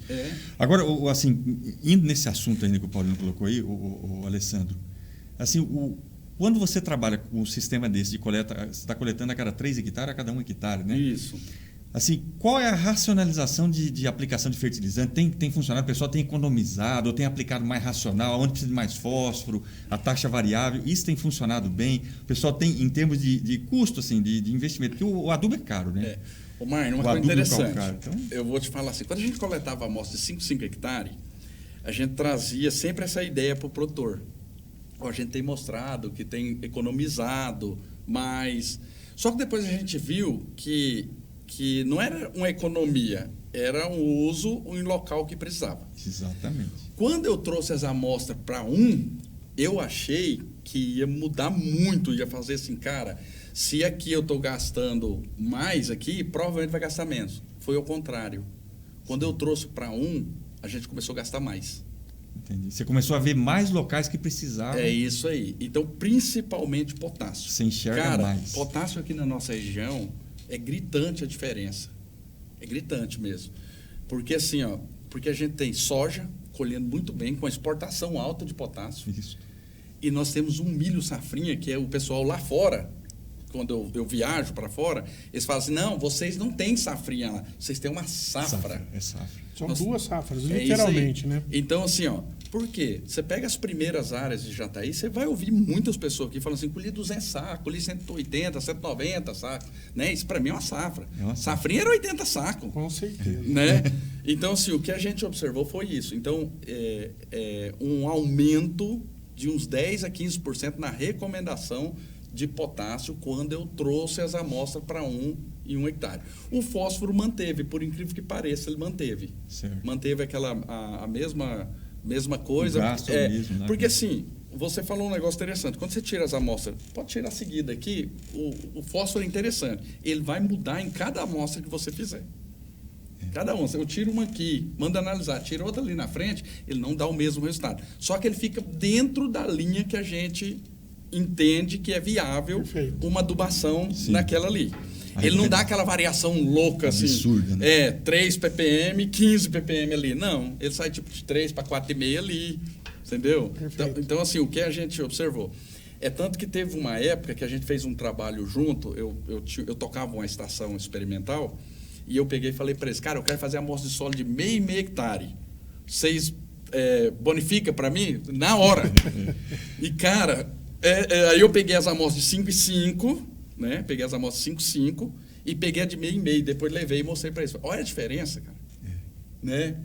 Speaker 3: Agora, assim, indo nesse assunto ainda que o Paulinho colocou aí, o Alessandro, assim, quando você trabalha com um sistema desse de coleta, você está coletando a cada 3 hectares, a cada 1 hectare, né?
Speaker 2: Isso.
Speaker 3: Assim, qual é a racionalização de aplicação de fertilizante? Tem funcionado? O pessoal tem economizado ou tem aplicado mais racional? Onde precisa de mais fósforo? A taxa variável? Isso tem funcionado bem? O pessoal tem, em termos de custo, assim, de investimento? Porque o adubo é caro, né?
Speaker 2: Ô, Marno, uma coisa interessante.
Speaker 3: Caro, então...
Speaker 2: Eu vou te falar assim, quando a gente coletava a amostra de 5 hectares, a gente trazia sempre essa ideia para o produtor. A gente tem mostrado que tem economizado mais. Só que depois a gente viu que que não era uma economia, era um uso em local que precisava.
Speaker 3: Exatamente.
Speaker 2: Quando eu trouxe as amostras para eu achei que ia mudar muito, ia fazer assim, cara, se aqui eu estou gastando mais aqui, provavelmente vai gastar menos. Foi ao contrário. Quando eu trouxe para a gente começou a gastar mais.
Speaker 3: Entendi. Você começou a ver mais locais que precisavam.
Speaker 2: É isso aí. Então, principalmente potássio.
Speaker 3: Você enxerga
Speaker 2: cara,
Speaker 3: mais.
Speaker 2: Potássio aqui na nossa região é gritante a diferença. É gritante mesmo. Porque assim, porque a gente tem soja colhendo muito bem, com a exportação alta de potássio.
Speaker 3: Isso.
Speaker 2: E nós temos um milho safrinha, que é o pessoal lá fora, quando eu viajo para fora, eles falam assim, não, vocês não têm safrinha lá, vocês têm uma safra.
Speaker 3: É safra.
Speaker 1: São duas safras,
Speaker 2: É
Speaker 1: literalmente, né?
Speaker 2: Então, assim, por quê? Você pega as primeiras áreas de Jataí, você vai ouvir muitas pessoas aqui falando assim, colhi 200 sacos, colhi 180, 190 sacos, né? Isso para mim é uma safra. Safrinha era 80 sacos.
Speaker 1: Com certeza.
Speaker 2: Né? Então, assim, o que a gente observou foi isso. Então, um aumento de uns 10% a 15% na recomendação de potássio quando eu trouxe as amostras para 1 hectare. O fósforo manteve, por incrível que pareça, ele manteve.
Speaker 3: Certo.
Speaker 2: Manteve a mesma coisa.
Speaker 3: O gasto é o mesmo, né?
Speaker 2: Porque assim, você falou um negócio interessante. Quando você tira as amostras, pode tirar a seguida aqui, o fósforo é interessante. Ele vai mudar em cada amostra que você fizer. Cada um, eu tiro uma aqui, mando analisar, tiro outra ali na frente, ele não dá o mesmo resultado. Só que ele fica dentro da linha que a gente entende que é viável. Perfeito. Uma adubação naquela ali. Ele não dá aquela variação louca
Speaker 3: absurda,
Speaker 2: assim.
Speaker 3: Né?
Speaker 2: 3 ppm, 15 ppm ali. Não, ele sai tipo de 3 para 4,5 ali. Entendeu? Então, assim, o que a gente observou? É tanto que teve uma época que a gente fez um trabalho junto, eu tocava uma estação experimental, e eu peguei e falei para eles, cara, eu quero fazer amostra de solo de meio hectare. Vocês bonificam para mim? Na hora. E, cara, aí eu peguei as amostras de 5,5, né? Peguei as amostras de 5,5 e peguei a de meio e meio. Depois levei e mostrei para eles. Olha a diferença, cara. Né?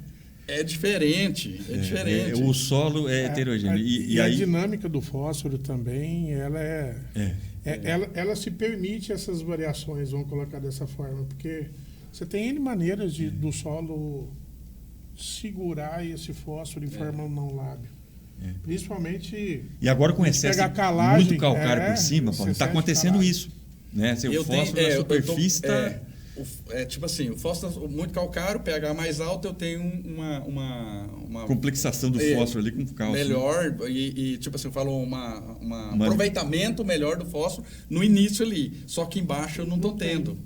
Speaker 2: É diferente. É diferente.
Speaker 3: O solo é heterogêneo.
Speaker 1: E a dinâmica do fósforo também, ela se permite essas variações, vamos colocar dessa forma, porque você tem N maneiras do solo segurar esse fósforo em forma não lábio. Principalmente...
Speaker 3: E agora com excesso muito calcário por cima, está acontecendo isso. Né? O fósforo na superfície está...
Speaker 2: tipo assim, o fósforo muito calcário, pH mais alto, eu tenho uma
Speaker 3: complexação do fósforo ali com cálcio.
Speaker 2: Melhor, e tipo assim, eu falo um aproveitamento melhor do fósforo no início ali, só que embaixo eu não estou tendo.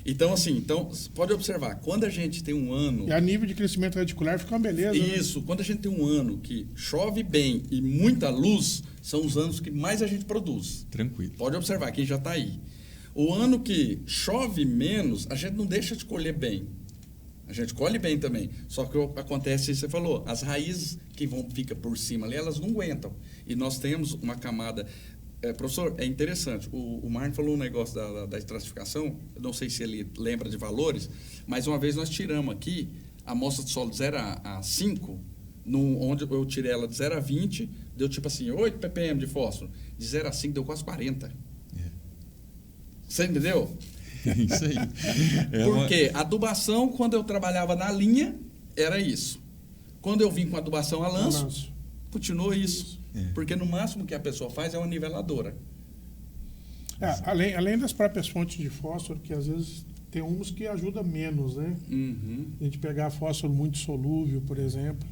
Speaker 2: Então, assim, pode observar, quando a gente tem um ano...
Speaker 1: E a nível de crescimento radicular fica uma beleza.
Speaker 2: Isso, quando a gente tem um ano que chove bem e muita luz, são os anos que mais a gente produz.
Speaker 3: Tranquilo.
Speaker 2: Pode observar, quem já está aí. O ano que chove menos, a gente não deixa de colher bem. A gente colhe bem também. Só que acontece, você falou, as raízes que ficam por cima ali, elas não aguentam. E nós temos uma camada... professor, é interessante. O Martin falou um negócio da estratificação. Eu não sei se ele lembra de valores, mas uma vez nós tiramos aqui a amostra de solo de 0 a 5, onde eu tirei ela de 0 a 20, deu tipo assim, 8 ppm de fósforo. De 0 a 5 deu quase 40. Você entendeu?
Speaker 3: Isso aí.
Speaker 2: Porque a adubação, quando eu trabalhava na linha, era isso. Quando eu vim com adubação a lanço, continuou isso. Porque no máximo que a pessoa faz é uma niveladora.
Speaker 1: Além das próprias fontes de fósforo, que às vezes tem uns que ajudam menos, né? A gente pegar fósforo muito solúvel, por exemplo.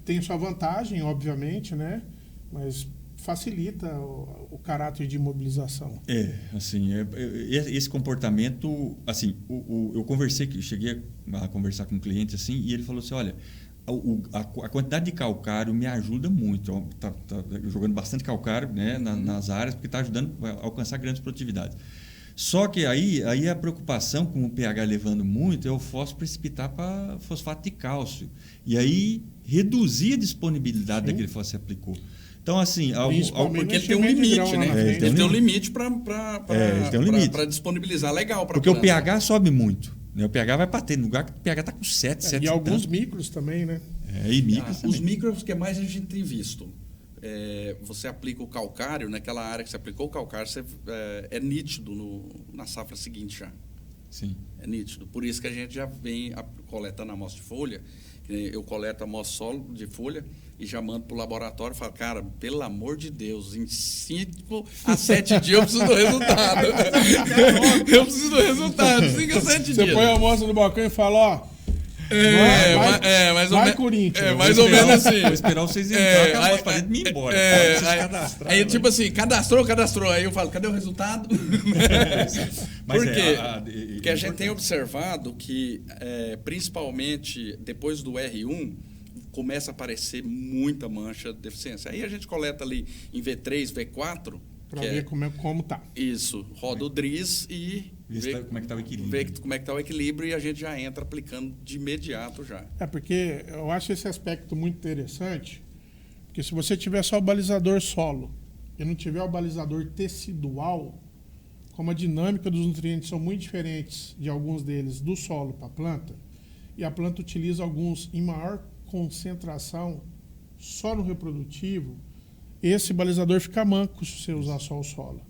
Speaker 1: Tem sua vantagem, obviamente, né? Mas facilita o caráter de imobilização.
Speaker 3: Esse comportamento, assim, eu cheguei a conversar com um cliente assim, e ele falou assim, olha, a quantidade de calcário me ajuda muito, tá jogando bastante calcário, né, nas áreas, porque está ajudando a alcançar grandes produtividades. Só que aí a preocupação com o pH elevando muito é o fósforo precipitar para fosfato de cálcio. E aí reduzir a disponibilidade daquele fósforo que você aplicou. Então, assim...
Speaker 2: porque ele tem um limite, né? Ele tem um limite para disponibilizar legal.
Speaker 3: Porque o pH sobe muito. Né? O pH vai bater no lugar que o pH está com 7,
Speaker 1: e alguns micros também, né?
Speaker 3: E micros também.
Speaker 2: Os micros que mais a gente tem visto. Você aplica o calcário, naquela área que você aplicou o calcário, é nítido na safra seguinte já.
Speaker 3: Sim.
Speaker 2: É nítido. Por isso que a gente já vem coletando a amostra de folha. Eu coleto a amostra solo de folha e já mando para o laboratório e falo, cara, pelo amor de Deus, em 5 a 7 dias eu preciso do resultado. Eu preciso do resultado, 5 a 7 dias.
Speaker 1: Você põe a amostra no balcão e fala, ó, vai Corinthians.
Speaker 2: É, mais ou menos assim.
Speaker 3: Vou esperar vocês entrarem, a amostra para dentro e ir embora.
Speaker 2: Aí, tipo assim, cadastrou. Aí eu falo, cadê o resultado? Por quê? Porque a gente tem observado que, principalmente depois do R1, começa a aparecer muita mancha de deficiência. Aí a gente coleta ali em V3, V4.
Speaker 1: Para ver como tá.
Speaker 2: Isso, roda o DRIS e
Speaker 3: ver como é que está o equilíbrio.
Speaker 2: Ver como é que está o equilíbrio e a gente já entra aplicando de imediato já.
Speaker 1: Porque eu acho esse aspecto muito interessante, porque se você tiver só o balizador solo e não tiver o balizador tecidual, como a dinâmica dos nutrientes são muito diferentes de alguns deles do solo para a planta, e a planta utiliza alguns em maior concentração só no reprodutivo, esse balizador fica manco se você usar só o solo.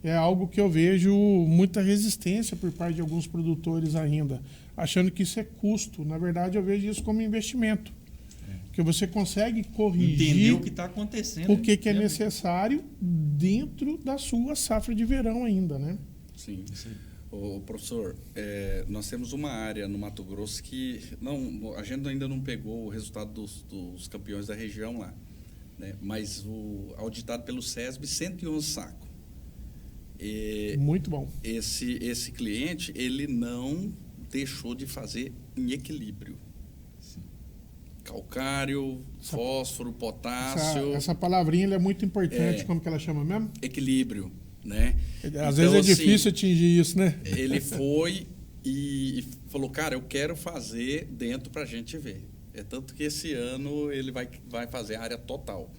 Speaker 1: É algo que eu vejo muita resistência por parte de alguns produtores ainda, achando que isso é custo. Na verdade, eu vejo isso como investimento. Porque você consegue corrigir
Speaker 3: entender o que está acontecendo.
Speaker 1: O que é necessário dentro da sua safra de verão ainda, né?
Speaker 2: Sim. Ô, professor, nós temos uma área no Mato Grosso que a gente ainda não pegou o resultado dos campeões da região lá. Né? Mas auditado pelo SESB, 111 sacos.
Speaker 1: Muito bom.
Speaker 2: Esse cliente, ele não deixou de fazer em equilíbrio.
Speaker 3: Sim.
Speaker 2: Calcário, fósforo, potássio.
Speaker 1: Essa palavrinha é muito importante, como que ela chama mesmo?
Speaker 2: Equilíbrio, né?
Speaker 1: Às vezes é difícil atingir isso, né?
Speaker 2: Ele foi e falou, cara, eu quero fazer dentro para a gente ver. É tanto que esse ano ele vai fazer a área total.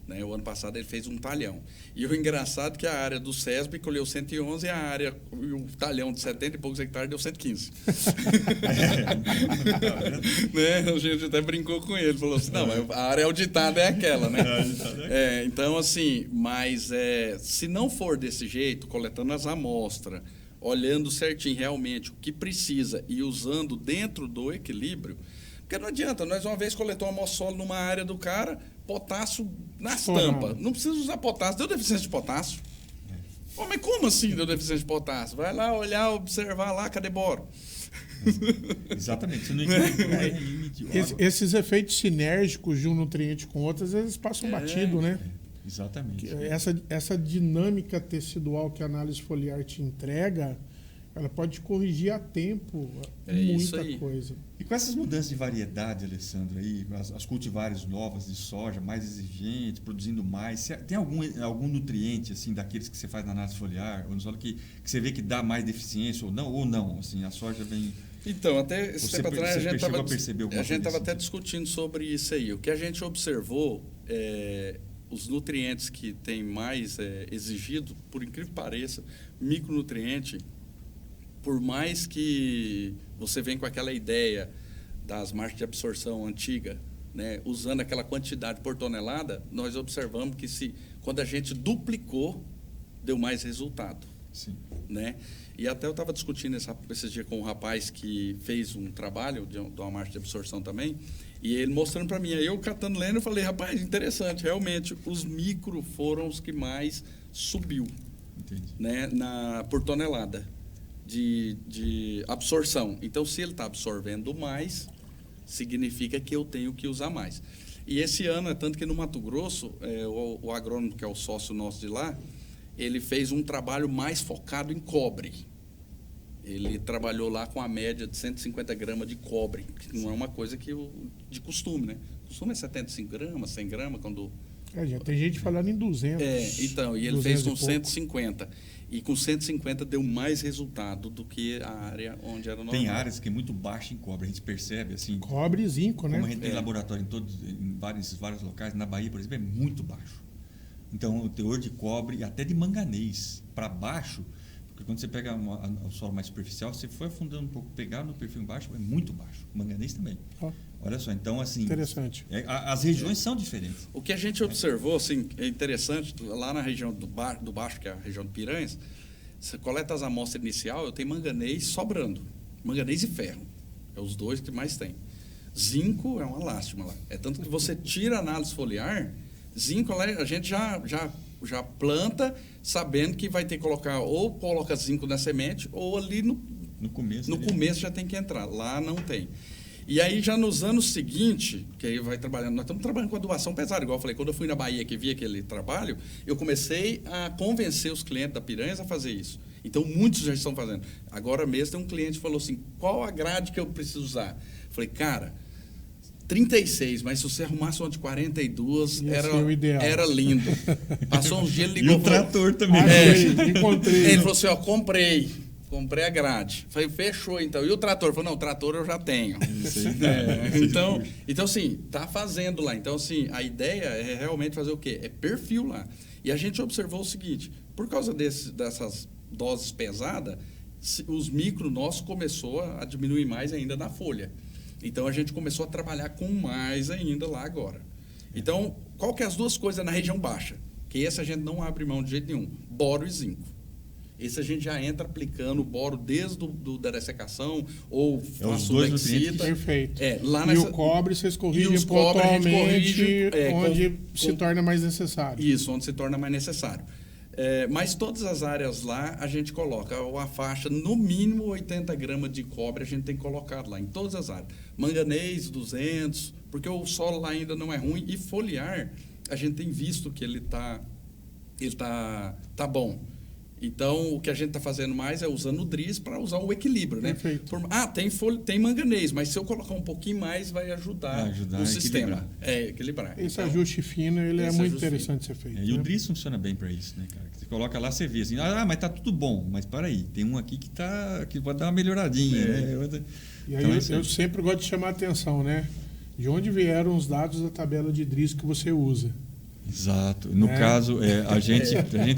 Speaker 2: Né? O ano passado ele fez um talhão. E o engraçado é que a área do SESB colheu 111 e o talhão de 70 e poucos hectares deu 115. Né? A gente até brincou com ele, falou assim, não, a área auditada é aquela, né? Então, assim, mas se não for desse jeito, coletando as amostras, olhando certinho realmente o que precisa e usando dentro do equilíbrio, porque não adianta, nós uma vez coletou uma amostra solo numa área do cara, potássio nas tampas. Não precisa usar potássio, deu deficiência de potássio. Pô, mas como assim deu deficiência de potássio? Vai lá olhar, observar lá, cadê boro?
Speaker 3: Exatamente. Você não
Speaker 1: esses efeitos sinérgicos de um nutriente com outro, às vezes passam batido, né?
Speaker 3: Exatamente.
Speaker 1: Essa dinâmica tecidual que a análise foliar te entrega, ela pode corrigir a tempo muita coisa.
Speaker 3: E com essas mudanças de variedade, Alessandro, aí, as cultivares novas de soja, mais exigentes, produzindo mais, tem algum nutriente assim, daqueles que você faz na análise foliar, ou no solo que você vê que dá mais deficiência ou não? Assim, a soja vem...
Speaker 2: Então, até esse tempo atrás a gente estava até
Speaker 3: assim?
Speaker 2: discutindo sobre isso aí. O que a gente observou os nutrientes que tem mais exigido, por incrível que pareça, micronutriente, por mais que você venha com aquela ideia das marcas de absorção antiga, né, usando aquela quantidade por tonelada, nós observamos que quando a gente duplicou, deu mais resultado.
Speaker 3: Sim.
Speaker 2: Né? E até eu estava discutindo esses dias com um rapaz que fez um trabalho de uma marca de absorção também, e ele mostrando para mim, aí eu catando lendo, eu falei, rapaz, interessante, realmente, os micro foram os que mais subiu.
Speaker 3: Entendi.
Speaker 2: Né, por tonelada de absorção. Então, se ele está absorvendo mais, significa que eu tenho que usar mais. E esse ano, é tanto que no Mato Grosso, o agrônomo, que é o sócio nosso de lá, ele fez um trabalho mais focado em cobre. Ele trabalhou lá com a média de 150 gramas de cobre, que não é uma coisa de costume, né? O costume é 75 gramas, 100 gramas, quando...
Speaker 1: já tem gente falando em 200.
Speaker 2: Então, e ele fez com 150. E com 150 deu mais resultado do que a área onde era normal.
Speaker 3: Tem áreas que é muito baixa em cobre, a gente percebe assim.
Speaker 1: Cobre e zinco, né?
Speaker 3: Como a gente tem laboratório em vários locais, na Bahia, por exemplo, é muito baixo. Então, o teor de cobre e até de manganês para baixo, porque quando você pega o solo mais superficial, você foi afundando um pouco, pegar no perfil embaixo, é muito baixo. Manganês também. Olha só, então assim...
Speaker 1: Interessante.
Speaker 3: As regiões são diferentes.
Speaker 2: O que a gente observou, assim, é interessante, lá na região do Baixo, que é a região de Piranhas, Você coleta as amostras inicial, eu tenho manganês sobrando. Manganês e ferro. É os dois que mais tem. Zinco é uma lástima lá. É tanto que você tira a análise foliar, zinco lá, a gente já planta sabendo que vai ter que colocar, ou coloca zinco na semente, ou ali no começo já tem que entrar. Lá não tem. E aí, já nos anos seguintes, que aí vai trabalhando, nós estamos trabalhando com adubação pesada, igual eu falei, quando eu fui na Bahia que vi aquele trabalho, eu comecei a convencer os clientes da Piranhas a fazer isso. Então, muitos já estão fazendo. Agora mesmo, tem um cliente que falou assim, qual a grade que eu preciso usar? Eu falei, cara, 36, mas se você arrumasse uma de 42, era lindo. Passou uns dias, ele ligou.
Speaker 3: E o trator também.
Speaker 1: Encontrei.
Speaker 2: Ele falou assim, ó, comprei a grade. Falei, fechou então. E o trator? Falei, não, o trator eu já tenho. Então, assim, tá fazendo lá. Então, assim, a ideia é realmente fazer o quê? É perfil lá. E a gente observou o seguinte, por causa dessas doses pesadas, os micro nossos começou a diminuir mais ainda na folha. Então, a gente começou a trabalhar com mais ainda lá agora. Então, qual que é as duas coisas na região baixa? Que esse a gente não abre mão de jeito nenhum. Boro e zinco. Esse a gente já entra aplicando o boro desde da dessecação ou
Speaker 3: os dois nutrientes.
Speaker 1: Perfeito.
Speaker 3: Lá
Speaker 1: e o cobre vocês corrigem pontualmente onde se torna mais necessário.
Speaker 2: Isso, onde se torna mais necessário. Mas todas as áreas lá a gente coloca uma faixa, no mínimo 80 gramas de cobre a gente tem colocado lá, em todas as áreas. Manganês, 200, porque o solo lá ainda não é ruim. E foliar, a gente tem visto que ele tá bom. Então, o que a gente está fazendo mais é usando o DRIS para usar o equilíbrio, né?
Speaker 1: Perfeito.
Speaker 2: Tem manganês, mas se eu colocar um pouquinho mais, vai ajudar o sistema. Equilibrar.
Speaker 1: Esse ajuste fino, ele é muito interessante de ser feito.
Speaker 3: E o DRIS funciona bem para isso, né, cara? Você coloca lá, você vê assim, mas tá tudo bom, mas para aí, tem um aqui que pode dar uma melhoradinha, né?
Speaker 1: E aí então, eu sempre gosto de chamar a atenção, né? De onde vieram os dados da tabela de DRIS que você usa?
Speaker 3: Exato. No caso, a gente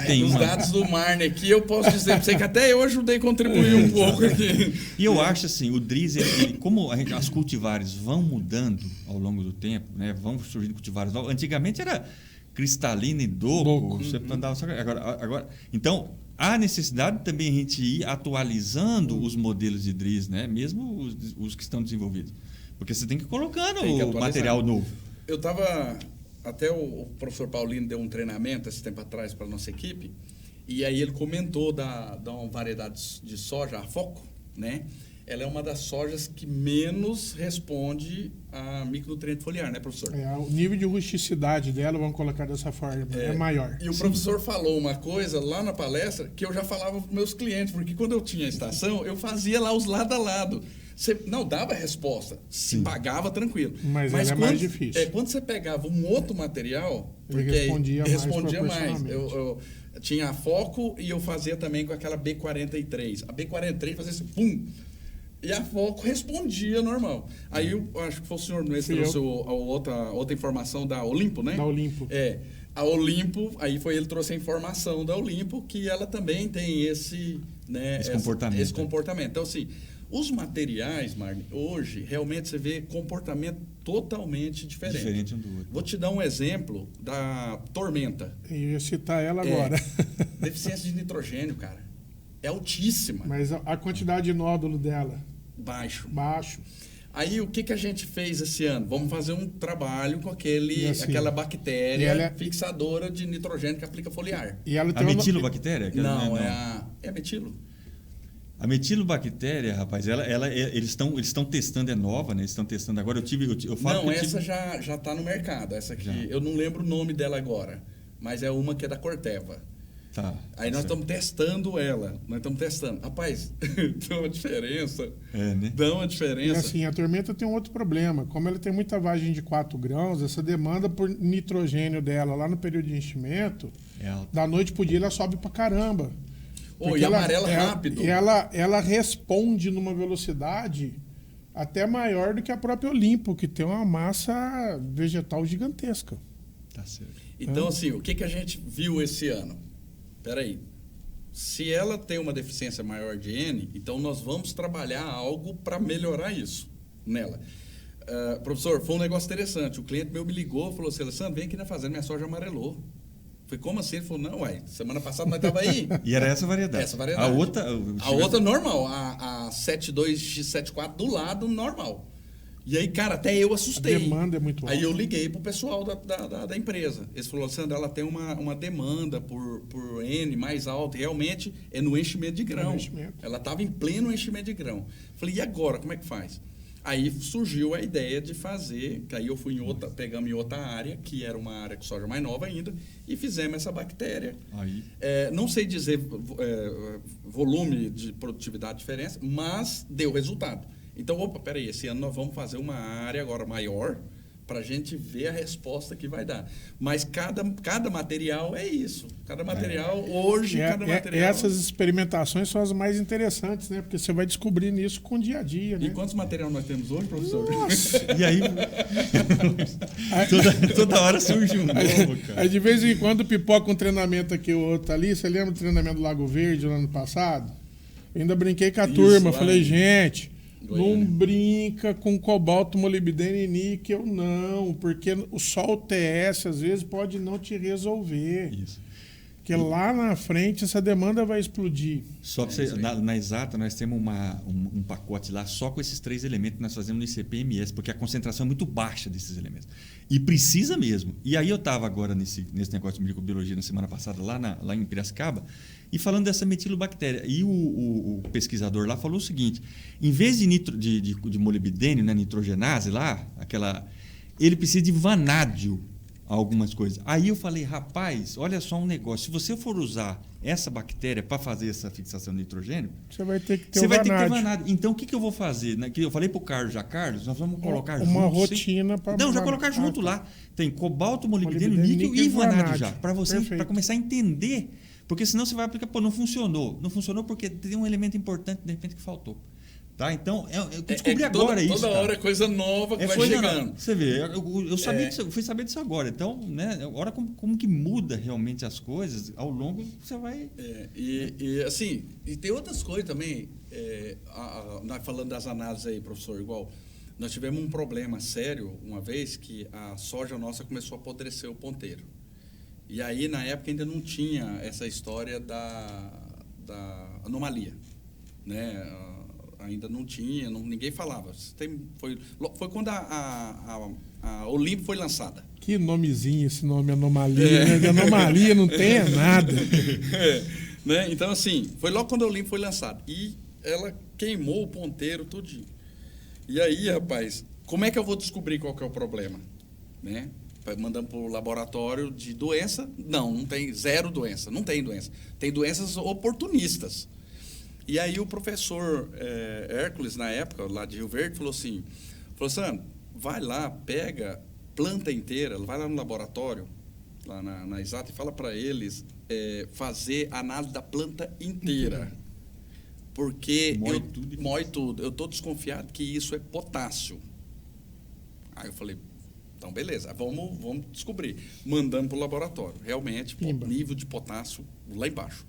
Speaker 3: tem
Speaker 2: os dados do Marne aqui, eu posso dizer para você que até eu ajudei a contribuir um pouco aqui.
Speaker 3: E eu acho assim, o DRIS, como as cultivares vão mudando ao longo do tempo, né, vão surgindo cultivares novos. Antigamente era cristalina e doco. Você andava só agora. Então, há necessidade também a gente ir atualizando os modelos de DRIS, né, mesmo os que estão desenvolvidos. Porque você tem que ir colocando o material novo.
Speaker 2: Eu estava... Até o professor Paulino deu um treinamento esse tempo atrás para a nossa equipe, e aí ele comentou da uma variedade de soja, a Foco, né? Ela é uma das sojas que menos responde a micronutriente foliar, né, professor?
Speaker 1: O nível de rusticidade dela, vamos colocar dessa forma, é maior.
Speaker 2: E o professor falou uma coisa lá na palestra que eu já falava para os meus clientes, porque quando eu tinha a estação, eu fazia lá os lado a lado. Você não dava resposta, se pagava tranquilo.
Speaker 1: Mas é mais difícil.
Speaker 2: Quando você pegava um outro material, porque
Speaker 1: respondia mais.
Speaker 2: Eu tinha a Foco e eu fazia também com aquela B43. A B43 fazia assim, pum! E a Foco respondia normal. Aí eu acho que foi o senhor Nunes que trouxe outra informação da Olimpo, né?
Speaker 1: Da Olimpo.
Speaker 2: A Olimpo, aí ele trouxe a informação da Olimpo, que ela também tem esse comportamento. Então, assim, os materiais, Marne, hoje, realmente você vê comportamento totalmente diferente.
Speaker 3: Diferente um do outro.
Speaker 2: Vou te dar um exemplo da Tormenta.
Speaker 1: Eu ia citar ela agora.
Speaker 2: Deficiência de nitrogênio, cara. É altíssima.
Speaker 1: Mas a quantidade de nódulo dela?
Speaker 2: Baixo.
Speaker 1: Aí
Speaker 2: o que a gente fez esse ano? Vamos fazer um trabalho com aquela bactéria fixadora de nitrogênio que aplica foliar.
Speaker 1: E ela
Speaker 3: tem metilobactéria?
Speaker 2: Não, é metilo.
Speaker 3: A metilobactéria, rapaz, eles estão testando, é nova, né? Eles estão testando agora.
Speaker 2: Essa já está no mercado. Essa aqui, eu não lembro o nome dela agora, mas é uma que é da Corteva.
Speaker 3: Tá.
Speaker 2: Aí nós estamos testando ela. Rapaz, dá uma diferença.
Speaker 3: Né?
Speaker 2: Dá uma diferença.
Speaker 1: E assim, a Tormenta tem um outro problema. Como ela tem muita vagem de 4 grãos, essa demanda por nitrogênio dela lá no período de enchimento, da noite pro dia ela sobe pra caramba.
Speaker 2: E amarela rápido.
Speaker 1: Ela responde numa velocidade até maior do que a própria Olimpo, que tem uma massa vegetal gigantesca.
Speaker 3: Tá certo.
Speaker 2: Então, assim, o que a gente viu esse ano? Peraí. Se ela tem uma deficiência maior de N, então nós vamos trabalhar algo para melhorar isso nela. Professor, foi um negócio interessante. O cliente meu me ligou e falou assim, Alessandro, vem aqui na fazenda, minha soja amarelou. Falei, como assim? Ele falou, não, ué, semana passada nós estávamos aí.
Speaker 3: E era essa variedade.
Speaker 2: Essa variedade. A outra normal, a 72X74 do lado, normal. E aí, cara, até eu assustei.
Speaker 1: A demanda é muito alta.
Speaker 2: Aí eu liguei pro pessoal da empresa. Eles falaram, Sandra, ela tem uma demanda por N mais alta. E realmente é no enchimento de grão. Ela estava em pleno enchimento de grão. Falei, e agora, como é que faz? Aí surgiu a ideia de fazer, que aí eu fui pegamos em outra área, que era uma área de soja mais nova ainda, e fizemos essa bactéria.
Speaker 3: Aí.
Speaker 2: Não sei dizer volume de produtividade diferença, mas deu resultado. Então, peraí, esse ano nós vamos fazer uma área agora maior para a gente ver a resposta que vai dar. Mas cada material é isso. Cada material, hoje, cada material...
Speaker 1: Essas experimentações são as mais interessantes, né? Porque você vai descobrindo isso com o dia a dia, né?
Speaker 2: E quantos materiais nós temos hoje, professor?
Speaker 1: Nossa!
Speaker 3: E aí, toda hora surge um novo, cara.
Speaker 1: Aí de vez em quando pipoca um treinamento aqui ou outro ali. Você lembra do treinamento do Lago Verde no ano passado? Eu ainda brinquei com a turma. Falei, gente... Goiânia. Não brinca com cobalto, molibdênio e níquel, não, porque o sol TS às vezes pode não te resolver. Isso. Porque lá na frente essa demanda vai explodir.
Speaker 3: Só para você, na Exata, nós temos um pacote lá só com esses 3 elementos que nós fazemos no ICP-MS, porque a concentração é muito baixa desses elementos. E precisa mesmo. E aí eu estava agora nesse negócio de microbiologia na semana passada, lá em Piracicaba, e falando dessa metilobactéria. E o pesquisador lá falou o seguinte, em vez de molibdênio, né, nitrogenase lá, ele precisa de vanádio, algumas coisas. Aí eu falei, rapaz, olha só um negócio. Se você for usar essa bactéria para fazer essa fixação de nitrogênio,
Speaker 1: você vai ter que ter vanádio.
Speaker 3: Então, o que eu vou fazer? Eu falei para o Carlos, nós vamos colocar
Speaker 1: uma rotina para...
Speaker 3: Não, já colocar junto lá. Tem cobalto, molibdênio, níquel e vanádio já. Para começar a entender. Porque senão você vai aplicar, não funcionou. Não funcionou porque tem um elemento importante, de repente, que faltou. Tá? Então, eu descobri agora isso.
Speaker 2: Toda hora é coisa nova que vai chegando.
Speaker 3: Você vê, eu sabia disso, eu fui saber disso agora. Então, né, agora como que muda realmente as coisas, ao longo você vai...
Speaker 2: Assim, e tem outras coisas também. Nós falando das análises aí, professor, igual, nós tivemos um problema sério uma vez que a soja nossa começou a apodrecer o ponteiro. E aí, na época, ainda não tinha essa história da anomalia, né? Ainda não tinha, ninguém falava. Foi quando a Olimpo foi lançada.
Speaker 1: Que nomezinho esse nome, anomalia. Né? De anomalia não tem nada.
Speaker 2: Né? Então, assim, foi logo quando a Olimpo foi lançada. E ela queimou o ponteiro tudinho. E aí, rapaz, como é que eu vou descobrir qual que é o problema? Né? Mandando para o laboratório de doença. Não tem zero doença. Não tem doença. Tem doenças oportunistas. E aí o professor Hércules, na época, lá de Rio Verde, falou assim, Sandro, vai lá, pega planta inteira, vai lá no laboratório, lá na Exata, e fala para eles fazer análise da planta inteira. Porque mói tudo. Eu estou desconfiado que isso é potássio. Aí eu falei, então beleza, vamos descobrir. Mandando para o laboratório. Realmente, nível de potássio lá embaixo.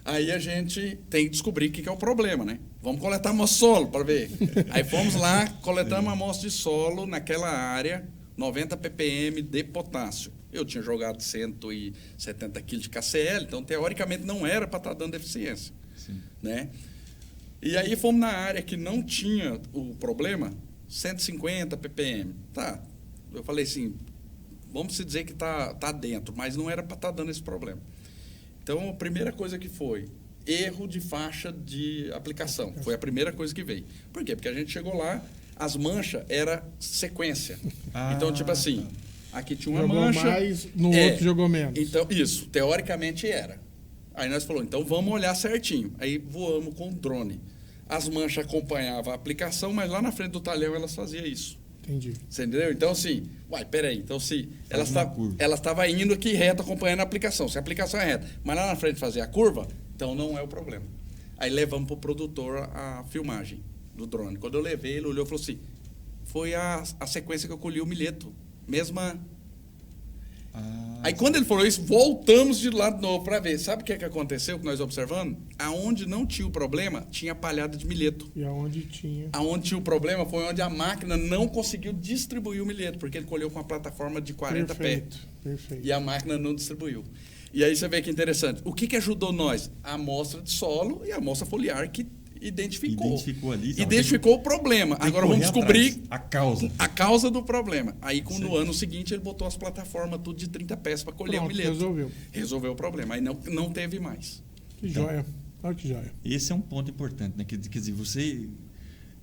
Speaker 2: Aí a gente tem que descobrir o que é o problema, né? Vamos coletar amostra de solo para ver. Aí fomos lá, coletamos amostra de solo naquela área, 90 ppm de potássio. Eu tinha jogado 170 kg de KCl, então teoricamente não era para estar dando deficiência. Sim. Né? E aí fomos na área que não tinha o problema, 150 ppm. Tá, eu falei assim, vamos dizer que tá dentro, mas não era para estar dando esse problema. Então, a primeira coisa que foi, erro de faixa de aplicação. Foi a primeira coisa que veio. Por quê? Porque a gente chegou lá, as manchas era sequência. Então, tipo assim, aqui tinha uma
Speaker 1: jogou
Speaker 2: mancha...
Speaker 1: mais, no outro jogou menos.
Speaker 2: Então, isso, teoricamente era. Aí nós falamos, então vamos olhar certinho. Aí voamos com o drone. As manchas acompanhavam a aplicação, mas lá na frente do talhão elas faziam isso.
Speaker 1: Entendi.
Speaker 2: Você entendeu? Então, assim, peraí. Então, se ela estava indo aqui reto, acompanhando a aplicação. Se a aplicação é reta, mas lá na frente fazia a curva, então não é o problema. Aí levamos para o produtor a filmagem do drone. Quando eu levei, ele olhou e falou assim, foi a sequência que eu colhi o milheto. Mesma... Aí quando ele falou isso, voltamos de lado novo para ver. Sabe o que aconteceu que nós observamos? Aonde não tinha o problema, tinha palhada de milheto.
Speaker 1: E aonde tinha?
Speaker 2: Aonde tinha o problema foi onde a máquina não conseguiu distribuir o milheto, porque ele colheu com uma plataforma de 40
Speaker 1: Perfeito,
Speaker 2: pés.
Speaker 1: perfeito.
Speaker 2: E a máquina não distribuiu. E aí você vê que interessante. O que ajudou nós? A amostra de solo e a amostra foliar que identificou
Speaker 3: ali.
Speaker 2: Identificou o problema. Agora vamos descobrir
Speaker 3: a
Speaker 2: causa do problema. Aí no ano seguinte ele botou as plataformas tudo de 30 pés para colher o milheto. Resolveu o problema. Aí não teve mais.
Speaker 1: Que joia. Olha que joia.
Speaker 3: Esse é um ponto importante, né? Quer dizer, você...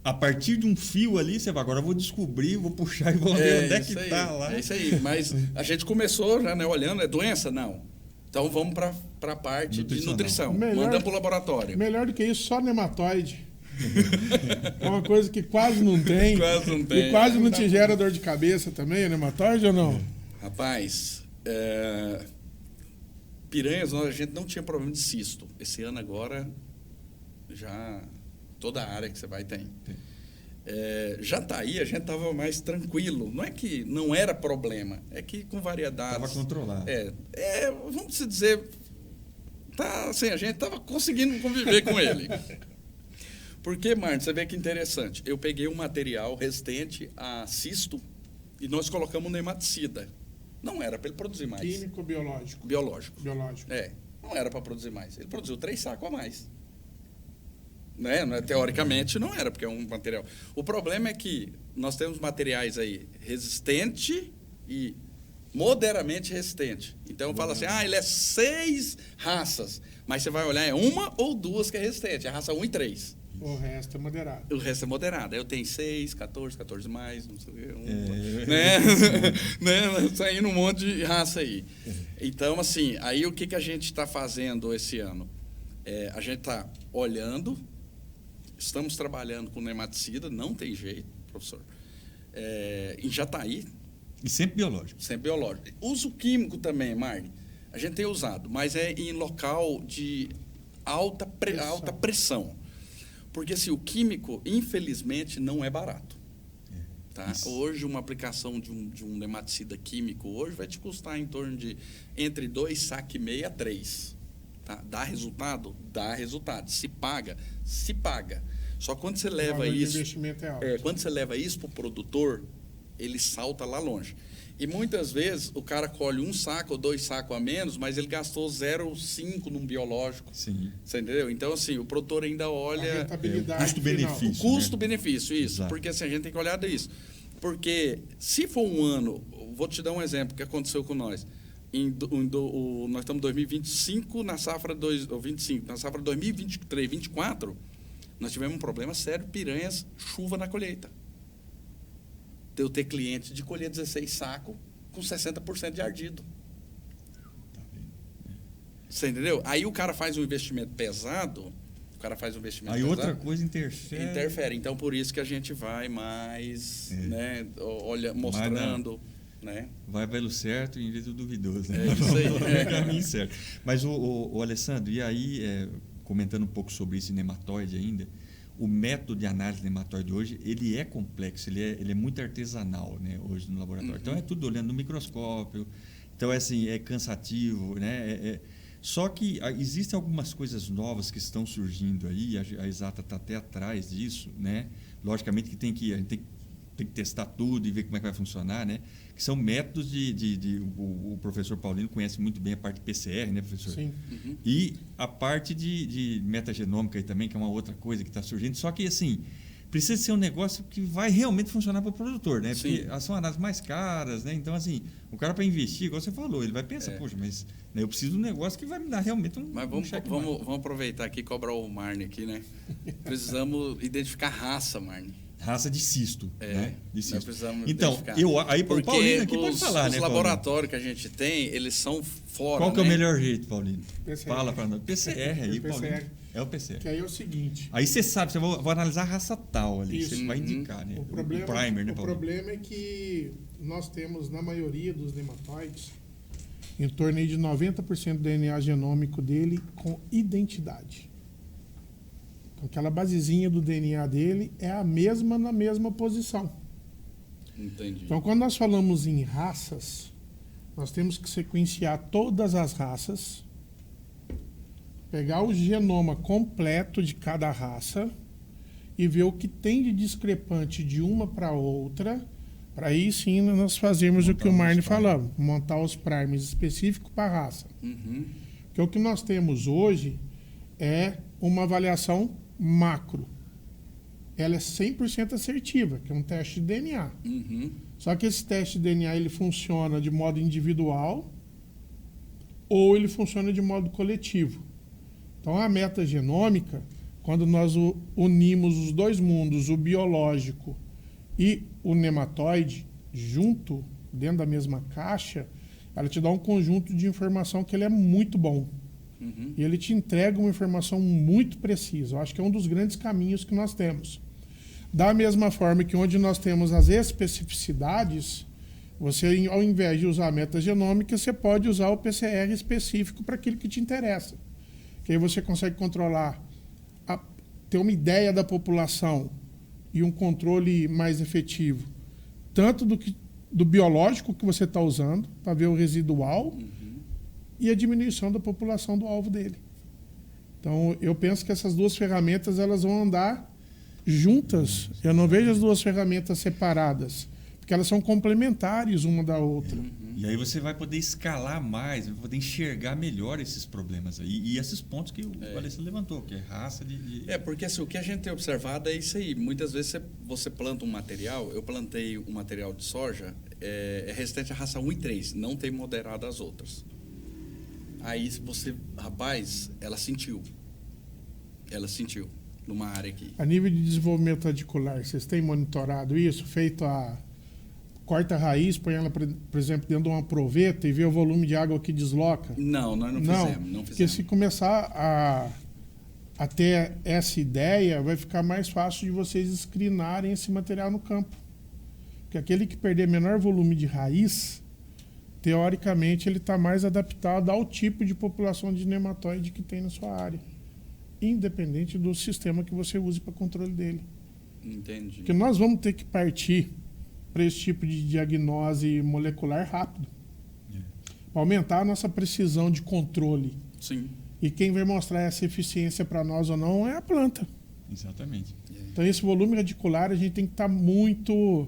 Speaker 3: A partir de um fio ali, você vai, agora eu vou descobrir, vou puxar e vou ver onde é que está lá.
Speaker 2: É isso aí. Mas a gente começou já, né, olhando, é doença? Não. Então vamos para a parte de nutrição. Mandamos para o laboratório.
Speaker 1: Melhor do que isso, só nematóide. É uma coisa que quase não tem.
Speaker 2: Quase não tem.
Speaker 1: E quase não te gera dor de cabeça também, nematóide ou não?
Speaker 2: Rapaz, piranhas, a gente não tinha problema de cisto. Esse ano agora, já toda a área que você vai tem. Jataí, a gente estava mais tranquilo. Não é que não era problema, é que com variedades...
Speaker 3: Estava controlado.
Speaker 2: Vamos dizer, assim, a gente estava conseguindo conviver com ele. Porque, Martin, você vê que interessante. Eu peguei um material resistente a cisto e nós colocamos um nematicida. Não era para ele produzir mais.
Speaker 1: Químico ou biológico?
Speaker 2: Biológico. Não era para produzir mais. Ele produziu 3 sacos a mais. Teoricamente não era, porque é um material. O problema é que nós temos materiais aí resistente e moderadamente resistente. Então eu falo assim, ele é 6 raças, mas você vai olhar, é 1 ou 2 que é resistente, é a raça 1 e 3.
Speaker 1: O resto é moderado.
Speaker 2: O resto é moderado. Aí eu tenho 6, 14 mais, não sei o quê. Saindo um monte de raça aí. Então, assim, aí o que a gente está fazendo esse ano? A gente está olhando, estamos trabalhando com nematicida, não tem jeito, professor. Em Jataí.
Speaker 3: E sempre biológico.
Speaker 2: Sempre biológico. Uso químico também, Marne. A gente tem usado, mas é em local de alta pressão. Porque assim, o químico, infelizmente, não é barato. Tá? Hoje, uma aplicação de um nematicida químico hoje vai te custar em torno de entre 2,5 sacos a 3. Tá? Dá resultado? Dá resultado. Se paga? Se paga. Só quando você leva isso... O
Speaker 1: investimento é alto.
Speaker 2: Quando você leva isso para o produtor, ele salta lá longe. E muitas vezes o cara colhe 1 saco ou 2 sacos a menos, mas ele gastou 0,5 num biológico.
Speaker 3: Sim.
Speaker 2: Você entendeu? Então, assim, o produtor ainda olha...
Speaker 1: A rentabilidade
Speaker 3: custo-benefício.
Speaker 2: O custo-benefício, isso.
Speaker 3: Exato.
Speaker 2: Porque assim, a gente tem que olhar isso. Porque se for um ano... Vou te dar um exemplo que aconteceu com nós. Nós estamos em 2025, na safra 25, na safra 2023, 2024, nós tivemos um problema sério, piranhas, chuva na colheita. Eu ter cliente de colher 16 sacos com 60% de ardido. Você entendeu? Aí o cara faz um investimento pesado,
Speaker 3: aí outra coisa interfere.
Speaker 2: Então, por isso que a gente vai mais, mostrando...
Speaker 3: Vai pelo certo em vez do duvidoso.
Speaker 2: É isso aí.
Speaker 3: É o caminho certo. Mas, o Alessandro, e aí, comentando um pouco sobre esse nematóide ainda, o método de análise de nematóide hoje, ele é complexo, ele é muito artesanal, né, hoje no laboratório. Então, é tudo olhando no microscópio. Então, é cansativo, né? Só que existem algumas coisas novas que estão surgindo aí, a Exata está até atrás disso, né? Logicamente que a gente tem que testar tudo e ver como é que vai funcionar, né? Que são métodos o professor Paulino conhece muito bem a parte de PCR, né, professor?
Speaker 1: Sim.
Speaker 2: Uhum.
Speaker 3: E a parte de metagenômica aí também, que é uma outra coisa que está surgindo. Só que, assim, precisa ser um negócio que vai realmente funcionar para o produtor, né? Porque são análises mais caras, né? Então, assim, o cara para investir, igual você falou, ele vai pensar, poxa, mas eu preciso de um negócio que vai me dar realmente um
Speaker 2: Mas vamos aproveitar aqui e cobrar o Marne aqui, né? Precisamos identificar raça, Marne.
Speaker 3: Raça de cisto, né? De cisto.
Speaker 2: Então,
Speaker 3: o Paulino aqui pode falar, né,
Speaker 2: os laboratórios que a gente tem, eles são fora,
Speaker 3: Qual que é o melhor jeito, Paulino?
Speaker 1: PCR.
Speaker 3: Fala para nós. PCR aí,
Speaker 1: PCR.
Speaker 3: Paulino. É o PCR.
Speaker 1: Que aí é o seguinte...
Speaker 3: Aí você sabe, você vai analisar a raça tal ali,
Speaker 1: Isso.
Speaker 3: você vai indicar, né?
Speaker 1: O primer,
Speaker 3: né, Paulino?
Speaker 1: O problema é que nós temos, na maioria dos nematóides, em torno aí de 90% do DNA genômico dele com identidade. Aquela basezinha do DNA dele é a mesma na mesma posição.
Speaker 2: Entendi.
Speaker 1: Então, quando nós falamos em raças, Nós temos que sequenciar todas as raças, pegar o genoma completo de cada raça e ver o que tem de discrepante de uma para outra, para aí sim nós fazermos o que o Marne falou, montar os primers específicos para a raça. Porque o que nós temos hoje é uma avaliação macro. Ela é 100% assertiva, que é um teste de DNA. Só que esse teste de DNA ele funciona de modo individual ou ele funciona de modo coletivo. Então, a metagenômica, quando nós unimos os dois mundos, o biológico e o nematóide, junto, dentro da mesma caixa, ela te dá um conjunto de informação que ele é muito bom. E ele te entrega uma informação muito precisa. Eu acho que é um dos grandes caminhos que nós temos. Da mesma forma que onde nós temos as especificidades, você, ao invés de usar a metagenômica, você pode usar o PCR específico para aquilo que te interessa. Que aí você consegue controlar, ter uma ideia da população e um controle mais efetivo, tanto do biológico que você está usando, para ver o residual, e a diminuição da população do alvo dele. Então, eu penso que essas duas ferramentas elas vão andar juntas. Eu não vejo as duas ferramentas separadas, porque elas são complementares uma da outra.
Speaker 3: E aí você vai poder escalar mais, vai poder enxergar melhor esses problemas aí. E esses pontos que o Alessandro levantou, que é raça de...
Speaker 2: Porque assim, o que a gente tem observado é isso aí. Muitas vezes você planta um material, eu plantei um material de soja, é resistente à raça 1 e 3, não tem moderado as outras. Aí você, rapaz, ela sentiu numa área aqui.
Speaker 1: A nível de desenvolvimento radicular, vocês têm monitorado isso? Feito a corta a raiz, põe ela, por exemplo, dentro de uma proveta e vê o volume de água que desloca?
Speaker 2: Não, nós não fizemos.
Speaker 1: Porque se começar a ter essa ideia, vai ficar mais fácil de vocês screenarem esse material no campo. Porque aquele que perder menor volume de raiz, teoricamente, ele está mais adaptado ao tipo de população de nematóide que tem na sua área, independente do sistema que você use para controle dele.
Speaker 2: Entendi.
Speaker 1: Porque nós vamos ter que partir para esse tipo de diagnose molecular rápido, para aumentar a nossa precisão de controle.
Speaker 2: Sim.
Speaker 1: E quem vai mostrar essa eficiência para nós ou não é a planta.
Speaker 3: Exatamente.
Speaker 1: Então, esse volume radicular, a gente tem que estar muito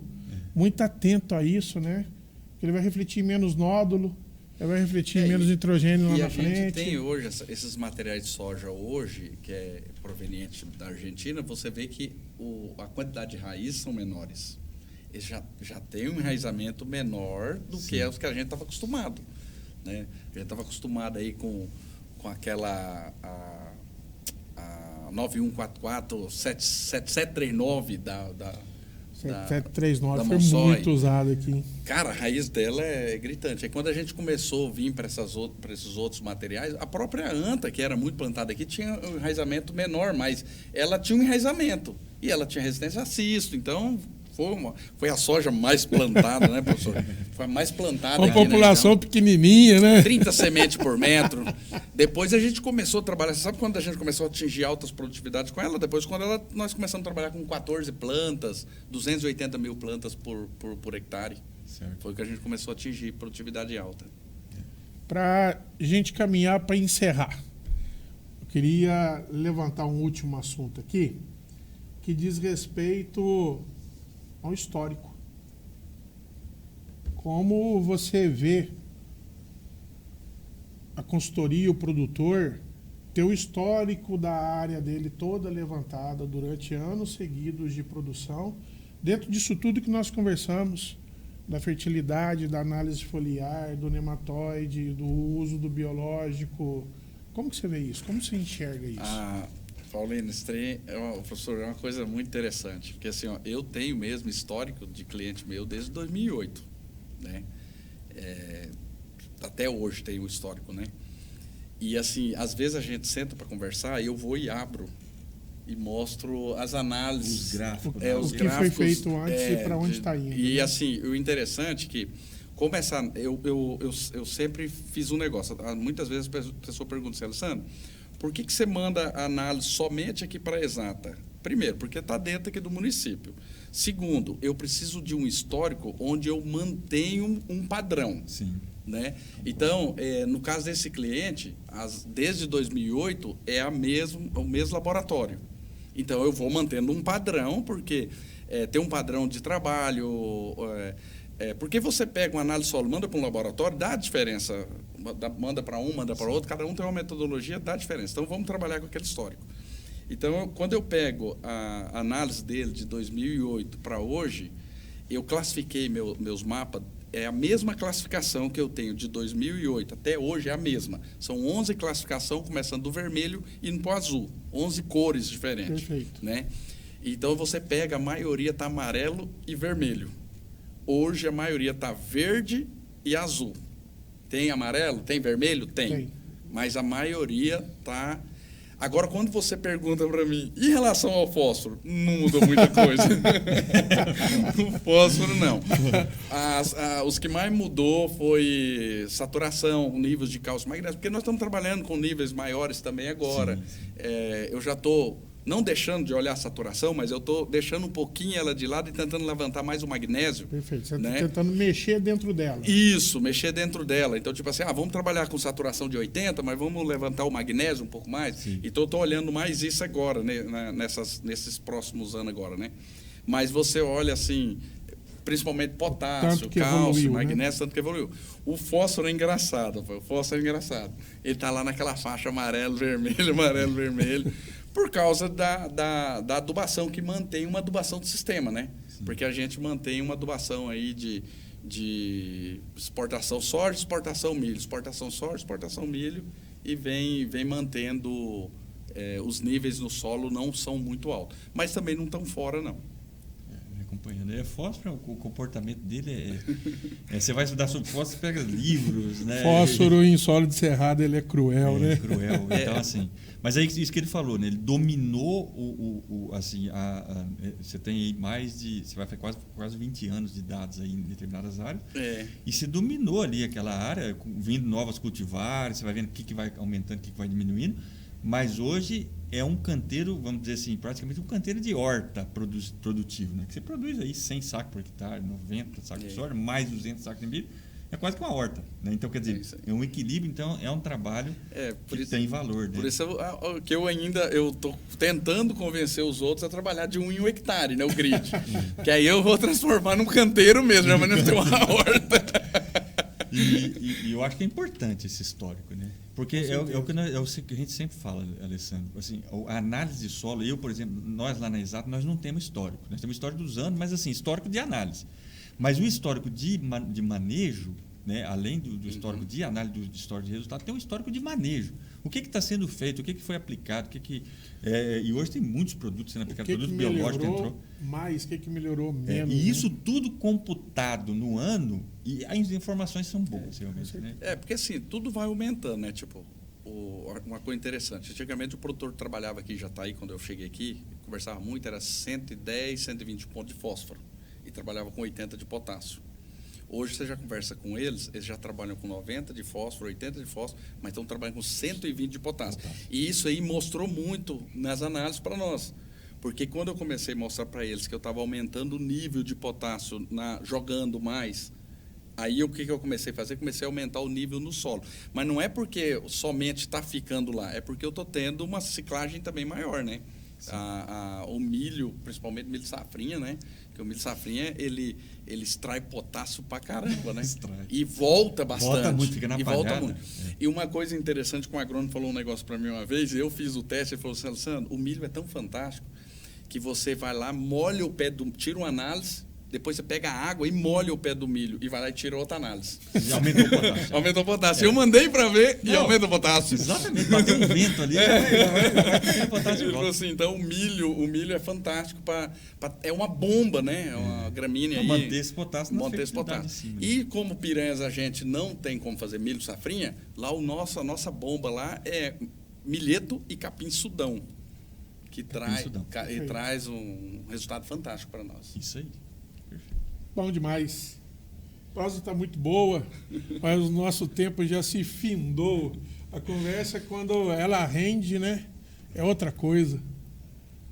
Speaker 1: atento a isso, né? Ele vai refletir menos nódulo, ele vai refletir menos nitrogênio lá na frente.
Speaker 2: E a gente tem hoje, esses materiais de soja hoje, que é proveniente da Argentina, você vê que a quantidade de raízes são menores. Eles já tem um enraizamento menor do que os que a gente estava acostumado. Né? A gente estava acostumado aí com aquela... A 9144, 7739 da
Speaker 1: 739 foi
Speaker 2: Monsoi.
Speaker 1: muito usado aqui.
Speaker 2: Cara, a raiz dela é gritante. Aí quando a gente começou a vir para esses outros materiais, a própria anta, que era muito plantada aqui, tinha um enraizamento menor, mas ela tinha um enraizamento. E ela tinha resistência a cisto. Então, foi a soja mais plantada, né, professor? Foi a mais plantada.
Speaker 1: Uma
Speaker 2: aqui,
Speaker 1: população
Speaker 2: né? Então,
Speaker 1: pequenininha, né?
Speaker 2: 30 sementes por metro. Depois a gente começou a trabalhar. Você sabe quando a gente começou a atingir altas produtividades com ela? Depois, nós começamos a trabalhar com 14 plantas, 280 mil plantas por hectare.
Speaker 3: Certo.
Speaker 2: Foi o que a gente começou a atingir produtividade alta.
Speaker 1: Para a gente caminhar para encerrar, eu queria levantar um último assunto aqui, que diz respeito ao histórico. Como você vê a consultoria, o produtor, ter o histórico da área dele toda levantada durante anos seguidos de produção, dentro disso tudo que nós conversamos, da fertilidade, da análise foliar, do nematóide, do uso do biológico. Como que você vê isso? Como você enxerga isso?
Speaker 2: Paulino, professor, é uma coisa muito interessante, porque assim, eu tenho mesmo histórico de cliente meu desde 2008, né? Até hoje tem o histórico, né? E assim, às vezes a gente senta para conversar e eu vou e abro e mostro as análises,
Speaker 3: os gráficos,
Speaker 2: os
Speaker 1: que
Speaker 2: gráficos,
Speaker 1: foi feito antes e para onde está indo.
Speaker 2: E
Speaker 1: né?
Speaker 2: assim, o interessante é que como eu sempre fiz um negócio. Muitas vezes a pessoa pergunta assim, Alessandro, por que você manda a análise somente aqui para a Exata? Primeiro, porque está dentro aqui do município. Segundo, eu preciso de um histórico onde eu mantenho um padrão.
Speaker 3: Sim.
Speaker 2: né? Então, no caso desse cliente, desde 2008 é o mesmo laboratório. Então, eu vou mantendo um padrão, porque tem um padrão de trabalho. Porque você pega uma análise solo, manda para um laboratório, dá diferença. Manda para um, manda para outro, cada um tem uma metodologia, dá diferença. Então, vamos trabalhar com aquele histórico. Então, quando eu pego a análise dele de 2008 para hoje, eu classifiquei meus mapas, é a mesma classificação que eu tenho de 2008 até hoje, é a mesma. São 11 classificações, começando do vermelho e indo para o azul. 11 cores diferentes.
Speaker 1: Perfeito.
Speaker 2: Né? Então, você pega, a maioria está amarelo e vermelho. Hoje, a maioria está verde e azul. Tem amarelo? Tem vermelho? Tem. Mas a maioria está... Agora, quando você pergunta para mim, em relação ao fósforo, não mudou muita coisa. O fósforo, não. Os que mais mudou foi saturação, níveis de cálcio e magnésio, porque nós estamos trabalhando com níveis maiores também agora. Eu já estou não deixando de olhar a saturação, mas eu estou deixando um pouquinho ela de lado e tentando levantar mais o magnésio.
Speaker 1: Perfeito. Você
Speaker 2: né?
Speaker 1: está tentando mexer dentro dela.
Speaker 2: Isso, mexer dentro dela. Então, tipo assim, vamos trabalhar com saturação de 80, mas vamos levantar o magnésio um pouco mais. Sim. Então, eu estou olhando mais isso agora, né? nesses próximos anos agora, né? Mas você olha assim, principalmente potássio, cálcio, magnésio, tanto que evoluiu. O fósforo é engraçado, o fósforo é engraçado. Ele está lá naquela faixa amarelo, vermelho, por causa da adubação, que mantém uma adubação do sistema, né? Sim. Porque a gente mantém uma adubação aí de exportação soja, exportação milho, exportação soja, exportação milho, e vem mantendo os níveis no solo não são muito altos. Mas também não estão fora, não.
Speaker 3: Acompanhando. Fósforo, o comportamento dele você vai estudar sobre fósforo, pega livros, né?
Speaker 1: Fósforo em solo de cerrado, ele é cruel, né?
Speaker 3: Cruel. Então, assim... Mas aí, isso que ele falou, né? Ele dominou assim, você tem aí você vai fazer quase 20 anos de dados aí em determinadas áreas. E você dominou ali aquela área, vindo novas cultivares, você vai vendo o que vai aumentando, o que vai diminuindo. Mas hoje é um canteiro, vamos dizer assim, praticamente um canteiro de horta produtivo, né? Que você produz aí 100 sacos por hectare, 90 sacos de soja, mais 200 sacos de milho. É quase que uma horta, né? Então, quer dizer, é um equilíbrio, então é um trabalho que tem valor.
Speaker 2: Por isso que eu estou tentando convencer os outros a trabalhar de 1 em 1 hectare, né? O grid. Que aí eu vou transformar num canteiro mesmo, já vai não ter uma horta.
Speaker 3: E eu acho que é importante esse histórico, né? Porque é o que a gente sempre fala, Alessandro. Assim, a análise de solo, por exemplo, nós lá na Exato, nós não temos histórico. Nós temos histórico dos anos, mas assim, histórico de análise. Mas o histórico de manejo, né, além do histórico de análise do histórico de resultado, tem um histórico de manejo. O que está sendo feito, o que foi aplicado, e hoje tem muitos produtos sendo aplicados, produtos biológicos entrou.
Speaker 1: Mais, o que melhorou menos.
Speaker 3: E isso tudo computado no ano, e as informações são boas, realmente. Né?
Speaker 2: Porque assim, tudo vai aumentando, né? Tipo, uma coisa interessante. Antigamente o produtor que trabalhava aqui, já está aí, quando eu cheguei aqui, conversava muito, era 110, 120 pontos de fósforo. E trabalhava com 80 de potássio. Hoje você já conversa com eles já trabalham com 90 de fósforo, 80 de fósforo, mas estão trabalhando com 120 de potássio. E isso aí mostrou muito nas análises para nós. Porque quando eu comecei a mostrar para eles que eu estava aumentando o nível de potássio, jogando mais, aí o que eu comecei a fazer? Comecei a aumentar o nível no solo. Mas não é porque somente está ficando lá, é porque eu estou tendo uma ciclagem também maior, né? O milho, principalmente o milho safrinha, né? Porque o milho safrinha, ele extrai potássio pra caramba, né? E volta bastante.
Speaker 3: Volta muito, fica na palhada.
Speaker 2: Volta muito. E uma coisa interessante que um agrônomo falou um negócio para mim uma vez, eu fiz o teste, ele falou assim, Alessandro, o milho é tão fantástico que você vai lá, molha o pé tira uma análise, depois você pega a água e molha o pé do milho e vai lá e tira outra análise.
Speaker 3: E aumentou o potássio.
Speaker 2: Aumentou o potássio. Eu mandei para ver e aumenta o potássio.
Speaker 3: Exatamente. Bateu um vento ali. Vai potássio.
Speaker 2: Ele falou assim, então o milho é fantástico é uma bomba, né? É uma gramínea aí.
Speaker 3: Manter esse potássio na
Speaker 2: fertilidade. E como piranhas a gente não tem como fazer milho safrinha, lá a nossa bomba lá é milheto e capim-sudão, que traz um resultado fantástico para nós.
Speaker 3: Isso aí.
Speaker 1: Bom demais. A prosa está muito boa, mas o nosso tempo já se findou. A conversa, quando ela rende, né, é outra coisa.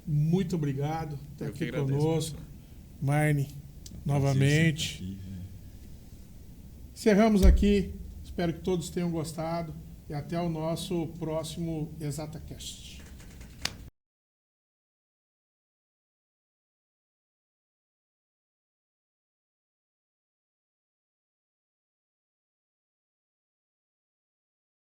Speaker 1: Muito obrigado por estar aqui conosco. Marne, novamente. Encerramos aqui Espero que todos tenham gostado e até o nosso próximo ExataCast.